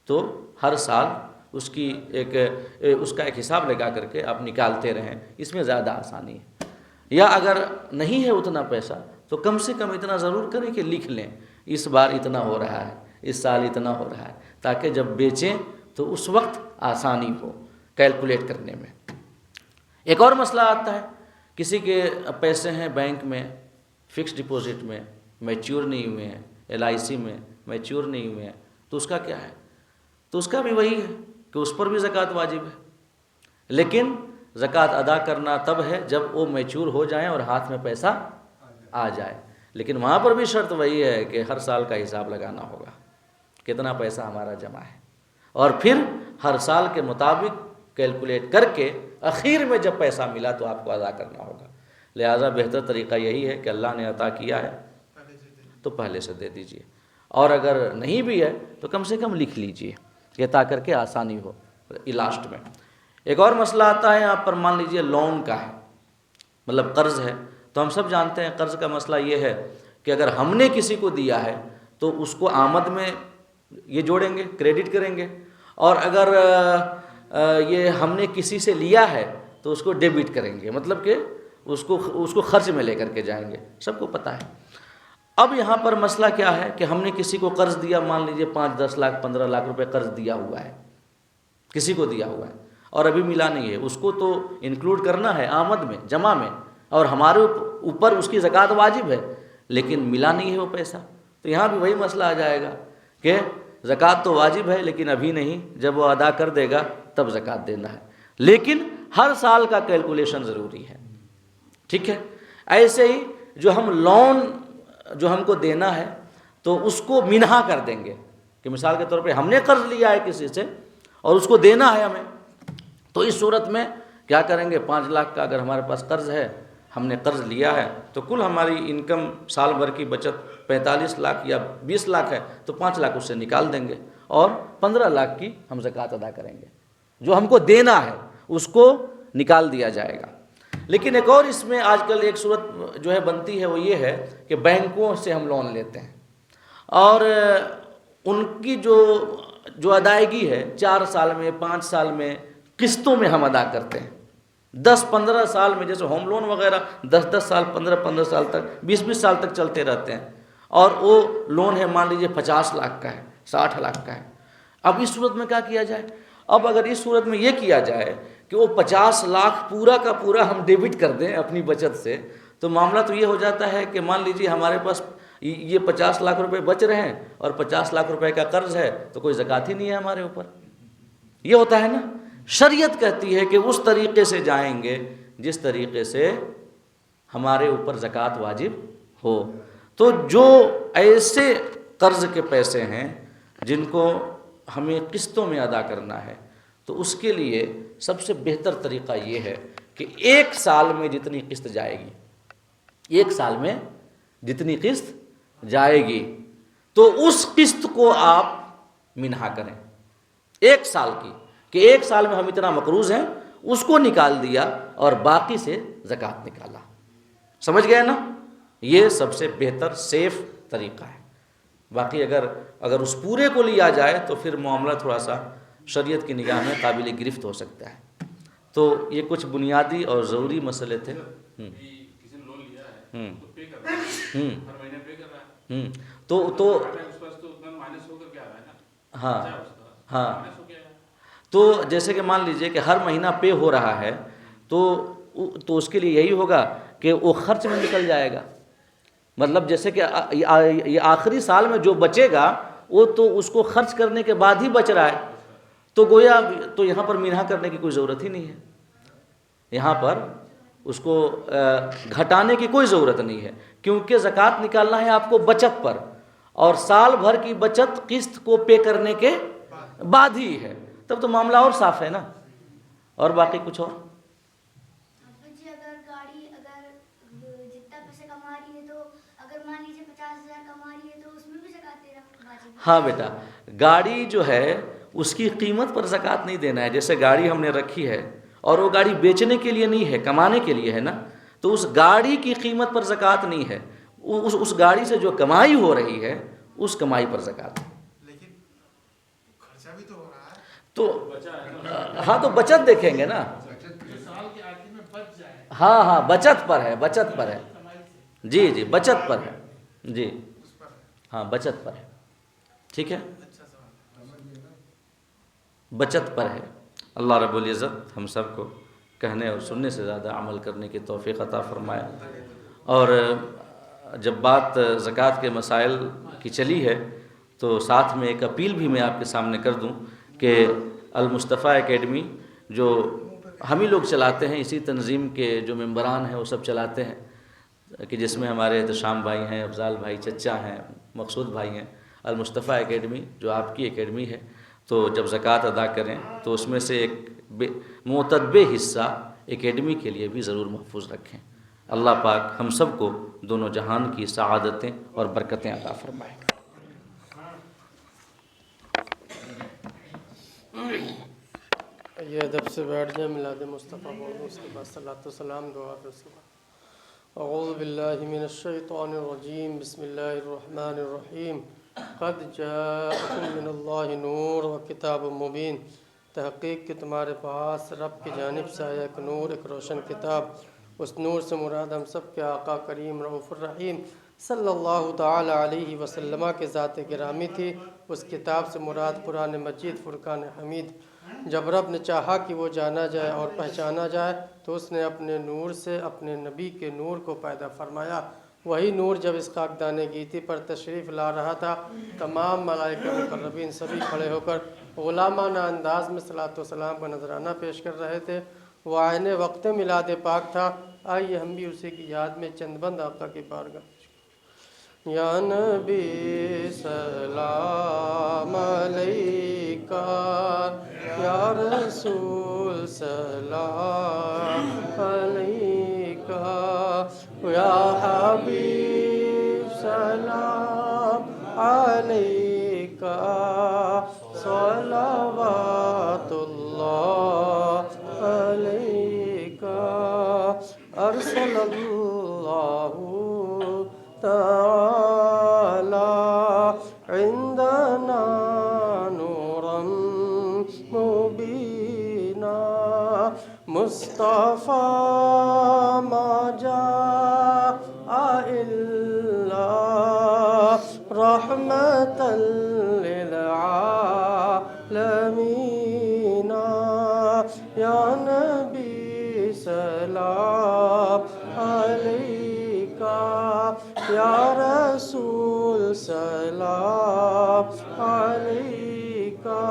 تو ہر سال اس کا ایک حساب لگا کر کے آپ نکالتے رہیں، اس میں زیادہ آسانی ہے۔ یا اگر نہیں ہے اتنا پیسہ تو کم سے کم اتنا ضرور کریں کہ لکھ لیں اس بار اتنا ہو رہا ہے، اس سال اتنا ہو رہا ہے، تاکہ جب بیچیں تو اس وقت آسانی ہو، کیلکولیٹ کرنے میں۔ ایک اور مسئلہ آتا ہے، کسی کے پیسے ہیں بینک میں، فکس ڈپوزٹ میں، میچور نہیں ہوئے ہیں، LIC میں میچور نہیں ہوئے ہیں، تو اس کا کیا ہے؟ تو اس کا بھی وہی ہے کہ اس پر بھی زکوٰۃ واجب ہے، لیکن زکوٰۃ ادا کرنا تب ہے جب وہ میچور ہو جائیں اور ہاتھ میں پیسہ آ جائے، لیکن وہاں پر بھی شرط وہی ہے کہ ہر سال کا حساب لگانا ہوگا، کتنا پیسہ ہمارا جمع ہے، اور پھر ہر سال کے مطابق کیلکولیٹ کر کے اخیر میں جب پیسہ ملا تو آپ کو ادا کرنا ہوگا۔ لہٰذا بہتر طریقہ یہی ہے کہ اللہ نے عطا کیا ہے تو پہلے سے دے دیجئے، اور اگر نہیں بھی ہے تو کم سے کم لکھ لیجئے، یہ تا کر کے آسانی ہو لاسٹ میں۔ ایک اور مسئلہ آتا ہے یہاں پر، مان لیجئے لون کا ہے، مطلب قرض ہے، تو ہم سب جانتے ہیں قرض کا مسئلہ یہ ہے کہ اگر ہم نے کسی کو دیا ہے تو اس کو آمد میں یہ جوڑیں گے، کریڈٹ کریں گے، اور اگر یہ ہم نے کسی سے لیا ہے تو اس کو ڈیبٹ کریں گے، مطلب کہ اس کو خرچ میں لے کر کے جائیں گے، سب کو پتہ ہے۔ اب یہاں پر مسئلہ کیا ہے کہ ہم نے کسی کو قرض دیا، مان لیجئے 5 10 لاکھ 15 لاکھ روپے قرض دیا ہوا ہے، کسی کو دیا ہوا ہے اور ابھی ملا نہیں ہے، اس کو تو انکلوڈ کرنا ہے آمد میں، جمع میں، اور ہمارے اوپر اس کی زکوٰۃ واجب ہے، لیکن ملا نہیں ہے وہ پیسہ، تو یہاں بھی وہی مسئلہ آ جائے گا کہ زکوٰۃ تو واجب ہے لیکن ابھی نہیں، جب وہ ادا کر دے گا تب زکوٰۃ دینا ہے، لیکن ہر سال کا کیلکولیشن ضروری ہے، ٹھیک ہے۔ ایسے ہی جو ہم لون جو ہم کو دینا ہے تو اس کو منہا کر دیں گے، کہ مثال کے طور پہ ہم نے قرض لیا ہے کسی سے اور اس کو دینا ہے ہمیں، تو اس صورت میں کیا کریں گے؟ 5 لاکھ کا اگر ہمارے پاس قرض ہے، ہم نے قرض لیا ہے، تو کل ہماری انکم سال بھر کی بچت 45 لاکھ یا 20 لاکھ ہے، تو 5 لاکھ اس سے نکال دیں گے اور 15 لاکھ کی ہم زکوٰۃ ادا کریں گے، جو ہم کو دینا ہے اس کو نکال دیا جائے گا۔ لیکن ایک اور اس میں آج کل ایک صورت جو ہے بنتی ہے، وہ یہ ہے کہ بینکوں سے ہم لون لیتے ہیں اور ان کی جو ادائیگی ہے 4 سال میں 5 سال میں قسطوں میں ہم ادا کرتے ہیں، 10-15 سال میں، جیسے ہوم لون وغیرہ 10-10 سال 15-15 سال تک 20-20 سال تک چلتے رہتے ہیں، اور وہ لون ہے مان لیجیے 50 لاکھ کا ہے، 60 لاکھ کا ہے۔ اب اس صورت میں کیا کیا جائے؟ اب اگر اس صورت میں یہ کیا جائے کہ وہ 50 لاکھ پورا کا پورا ہم ڈیبٹ کر دیں اپنی بچت سے، تو معاملہ تو یہ ہو جاتا ہے کہ مان لیجیے ہمارے پاس یہ 50 لاکھ روپے بچ رہے ہیں اور 50 لاکھ روپے کا قرض ہے، تو کوئی زکوٰۃ ہی نہیں ہے ہمارے اوپر۔ یہ ہوتا ہے نا، شریعت کہتی ہے کہ اس طریقے سے جائیں گے جس طریقے سے ہمارے اوپر زکوٰۃ واجب ہو۔ تو جو ایسے قرض کے پیسے ہیں جن کو ہمیں قسطوں میں ادا کرنا ہے، تو اس کے لیے سب سے بہتر طریقہ یہ ہے کہ 1 سال میں جتنی قسط جائے گی، 1 سال میں جتنی قسط جائے گی تو اس قسط کو آپ منہا کریں 1 سال کی، کہ 1 سال میں ہم اتنا مقروض ہیں، اس کو نکال دیا اور باقی سے زکوٰۃ نکالا۔ سمجھ گئے نا؟ یہ سب سے بہتر سیف طریقہ ہے۔ باقی اگر اس پورے کو لیا جائے تو پھر معاملہ تھوڑا سا شریعت کی نگاہ میں قابل گرفت ہو سکتا ہے۔ تو یہ کچھ بنیادی اور ضروری مسئلے تھے۔ کسی نے لون لیا ہے تو پے کر رہا ہے، ہر مہینے پے کر رہا ہے، تو اس پاس تو اتنا مائنس ہو کر کے آ رہا ہے نا، ہاں مائنس ہو گیا ہے۔ تو جیسے کہ مان لیجئے کہ ہر مہینہ پے ہو رہا ہے تو اس کے لیے یہی ہوگا کہ وہ خرچ میں نکل جائے گا، مطلب جیسے کہ یہ آخری سال میں جو بچے گا وہ تو اس کو خرچ کرنے کے بعد ہی بچ رہا ہے، تو گویا تو یہاں پر منہا کرنے کی کوئی ضرورت ہی نہیں ہے، یہاں پر اس کو گھٹانے کی کوئی ضرورت نہیں ہے، کیونکہ زکوٰۃ نکالنا ہے آپ کو بچت پر، اور سال بھر کی بچت قسط کو پے کرنے کے بعد ہی ہے، تب تو معاملہ اور صاف ہے نا۔ اور باقی کچھ اور؟ جی اگر گاڑی جتنا پیسے کما رہی ہے، تو اگر مان لیجیے 50,000 کما رہی ہے تو اس میں بھی زکوٰۃ دینا واجب ہے؟ ہاں بیٹا، گاڑی جو ہے اس کی قیمت پر زکوٰۃ نہیں دینا ہے۔ جیسے گاڑی ہم نے رکھی ہے اور وہ گاڑی بیچنے کے لیے نہیں ہے، کمانے کے لیے ہے نا، تو اس گاڑی کی قیمت پر زکوٰۃ نہیں ہے، اس گاڑی سے جو کمائی ہو رہی ہے اس کمائی پر زکوٰۃ ہے۔ لیکن خرچہ بھی تو ہو رہا ہے، تو ہاں تو بچت دیکھیں گے نا، سال کے آخر میں بچ جائے، ہاں بچت پر ہے، بچت پر ہے، جی بچت پر ہے، جی اس پر ہے۔ ہاں بچت پر ہے، ٹھیک ہے، اچھا سوال، بچت پر ہے۔ اللہ رب العزت ہم سب کو کہنے اور سننے سے زیادہ عمل کرنے کی توفیق عطا فرمائے۔ اور جب بات زکوٰۃ کے مسائل کی چلی ہے تو ساتھ میں ایک اپیل بھی میں آپ کے سامنے کر دوں کہ المصطفیٰ اکیڈمی جو ہم ہی لوگ چلاتے ہیں، اسی تنظیم کے جو ممبران ہیں وہ سب چلاتے ہیں، کہ جس میں ہمارے احتشام بھائی ہیں، افضال بھائی چچا ہیں، مقصود بھائی ہیں۔ المصطفیٰ اکیڈمی جو آپ کی اکیڈمی ہے، تو جب زکوٰۃ ادا کریں تو اس میں سے ایک معتدبے حصہ اکیڈمی کے لیے بھی ضرور محفوظ رکھیں۔ اللہ پاک ہم سب کو دونوں جہان کی سعادتیں اور برکتیں عطا فرمائے۔ یہ ادب سے بیٹھ جائیں، میلاد مصطفیٰ بولو، اس کے بعد صلاۃ و سلام دعا پھر اس کے بعد۔ اعوذ باللہ من الشیطان الرجیم، بسم اللہ الرحمن الرحیم۔ قد جاءکم من اللہ نور و کتاب مبین، تحقیق کہ تمہارے پاس رب کی جانب سے آیا ایک نور، ایک روشن کتاب۔ اس نور سے مراد ہم سب کے آقا کریم رؤوف الرحیم صلی اللہ تعالی علیہ وسلم کے ذات گرامی تھی۔ اس کتاب سے مراد قرآن مجید فرقان حمید۔ جب رب نے چاہا کہ وہ جانا جائے اور پہچانا جائے تو اس نے اپنے نور سے اپنے نبی کے نور کو پیدا فرمایا۔ وہی نور جب اس خاکدان گیتی پر تشریف لا رہا تھا، تمام ملائکہ مقربین سبھی کھڑے ہو کر غلامانہ انداز میں صلاۃ و سلام کا نذرانہ پیش کر رہے تھے۔ وہ عین وقت میلاد پاک تھا۔ آئیے ہم بھی اسی کی یاد میں چند بند آقا کی بارگاہ۔ یا نبی سلام علیکہ، یا رسول سلام علیکہ، یا حبیب سلام علیکہ، صلوات اللہ علیکہ، ارسل اللہ تعالی عندنا نورا مبینا، مصطفیٰ ما جاء الا رحمتا للعالمین۔ یا نبی سلام علیکہ، یا رسول سلام علیکہ،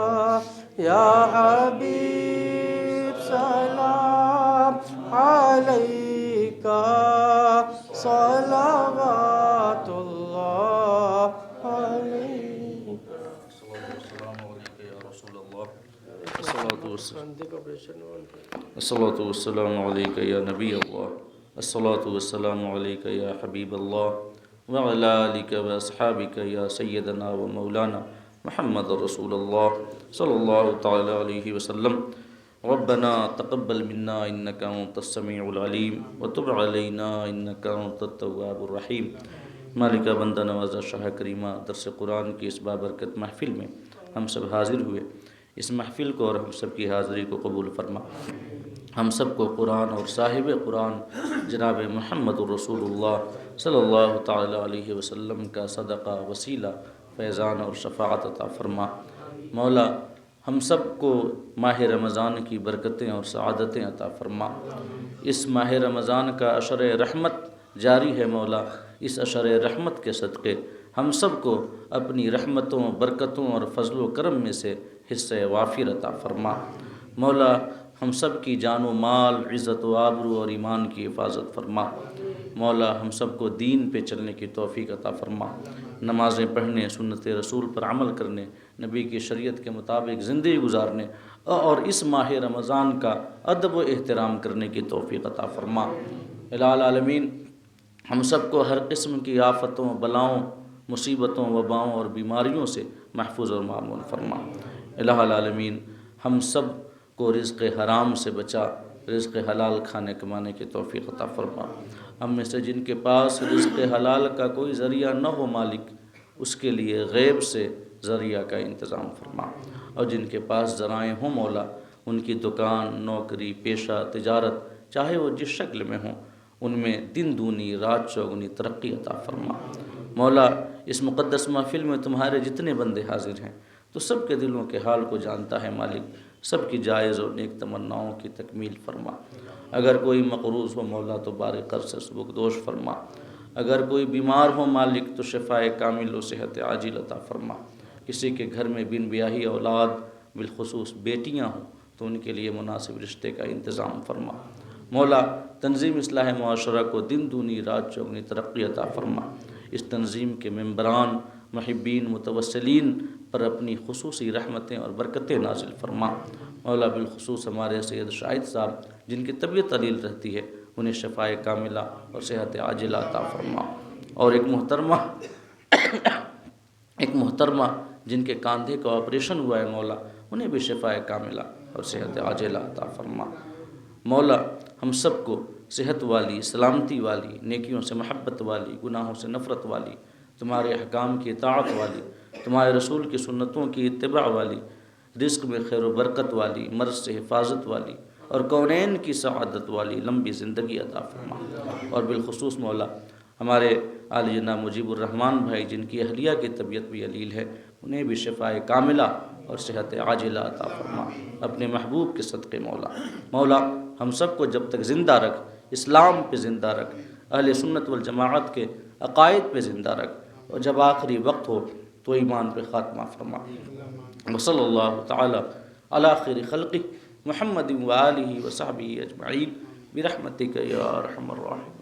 یا حبیب سلام علیکہ، صلوات اللہ علیکہ۔ الصلاۃ والسلام علیک یا نبی اللہ، الصلاۃ والسلام علیک یا حبیب اللہ، وعلی آلک و اصحابک یا سیدنا و مولانا محمد رسول اللہ صلی اللہ تعالی علیہ وسلم۔ ربنا تقبل منا انک انت السمیع العلیم وتب علینا انک انت التواب الرحیم۔ مالکہ بندہ نوازہ شاہ کریمہ درس قرآن کی اس بابرکت محفل میں ہم سب حاضر ہوئے۔ اس محفل کو اور ہم سب کی حاضری کو قبول فرما۔ ہم سب کو قرآن اور صاحب قرآن جناب محمد الرسول اللہ صلی اللہ تعالی علیہ وسلم کا صدقہ، وسیلہ، فیضان اور شفاعت عطا فرما۔ مولا ہم سب کو ماہ رمضان کی برکتیں اور سعادتیں عطا فرما۔ اس ماہ رمضان کا عشر رحمت جاری ہے مولا، اس عشر رحمت کے صدقے ہم سب کو اپنی رحمتوں، برکتوں اور فضل و کرم میں سے حصہ وافر عطا فرما۔ مولا ہم سب کی جان و مال، عزت و آبرو اور ایمان کی حفاظت فرما۔ مولا ہم سب کو دین پہ چلنے کی توفیق عطا فرما، نمازیں پڑھنے، سنت رسول پر عمل کرنے، نبی کی شریعت کے مطابق زندگی گزارنے اور اس ماہ رمضان کا ادب و احترام کرنے کی توفیق عطا فرما۔ الہ العالمین ہم سب کو ہر قسم کی آفتوں، بلاؤں، مصیبتوں، وباؤں اور بیماریوں سے محفوظ اور معمون فرما۔ الہ العالمین ہم سب کو رزق حرام سے بچا، رزق حلال کھانے کمانے کی توفیق عطا فرما۔ ہم میں سے جن کے پاس رزق حلال کا کوئی ذریعہ نہ ہو مالک، اس کے لیے غیب سے ذریعہ کا انتظام فرما، اور جن کے پاس ذرائع ہوں مولا، ان کی دکان، نوکری، پیشہ، تجارت، چاہے وہ جس شکل میں ہوں، ان میں دن دونی رات چوگنی ترقی عطا فرما۔ مولا اس مقدس محفل میں تمہارے جتنے بندے حاضر ہیں تو سب کے دلوں کے حال کو جانتا ہے مالک، سب کی جائز اور نیک تمناؤں کی تکمیل فرما۔ اگر کوئی مقروض ہو مولا تو بار قرض سے سبکدوش فرما۔ اگر کوئی بیمار ہو مالک تو شفائے کامل و صحت عاجل عطا فرما۔ کسی کے گھر میں بن بیاہی اولاد بالخصوص بیٹیاں ہوں تو ان کے لیے مناسب رشتے کا انتظام فرما۔ مولا تنظیم اصلاح معاشرہ کو دن دونی رات چوگنی ترقی عطا فرما۔ اس تنظیم کے ممبران محبین متوسلین پر اپنی خصوصی رحمتیں اور برکتیں نازل فرما۔ مولا بالخصوص ہمارے سید شاہد صاحب جن کی طبیعت علیل رہتی ہے انہیں شفائے کاملہ اور صحت عاجلہ عطا فرما۔ اور ایک محترمہ جن کے کاندھے کا آپریشن ہوا ہے مولا انہیں بھی شفائے کاملہ اور صحت عاجلہ عطا فرما۔ مولا ہم سب کو صحت والی، سلامتی والی، نیکیوں سے محبت والی، گناہوں سے نفرت والی، تمہارے احکام کی اطاعت والی، تمہارے رسول کی سنتوں کی اتباع والی، رزق میں خیر و برکت والی، مرض سے حفاظت والی اور کونین کی سعادت والی لمبی زندگی عطا فرما۔ اور بالخصوص مولا ہمارے عالی جناب مجیب الرحمن بھائی جن کی اہلیہ کی طبیعت بھی علیل ہے انہیں بھی شفائے کاملہ اور صحت عاجلہ عطا فرما اپنے محبوب کے صدقے مولا۔ مولا ہم سب کو جب تک زندہ رکھ، اسلام پہ زندہ رکھ، اہل سنت والجماعت کے عقائد پہ زندہ رکھ، اور جب آخری وقت ہو تو ایمان پہ خاتمہ فرما۔ وصلی اللہ تعالی علی خیر خلقہ محمد و آلہ و صحبہ اجمعین برحمتک یا ارحم الراحمین۔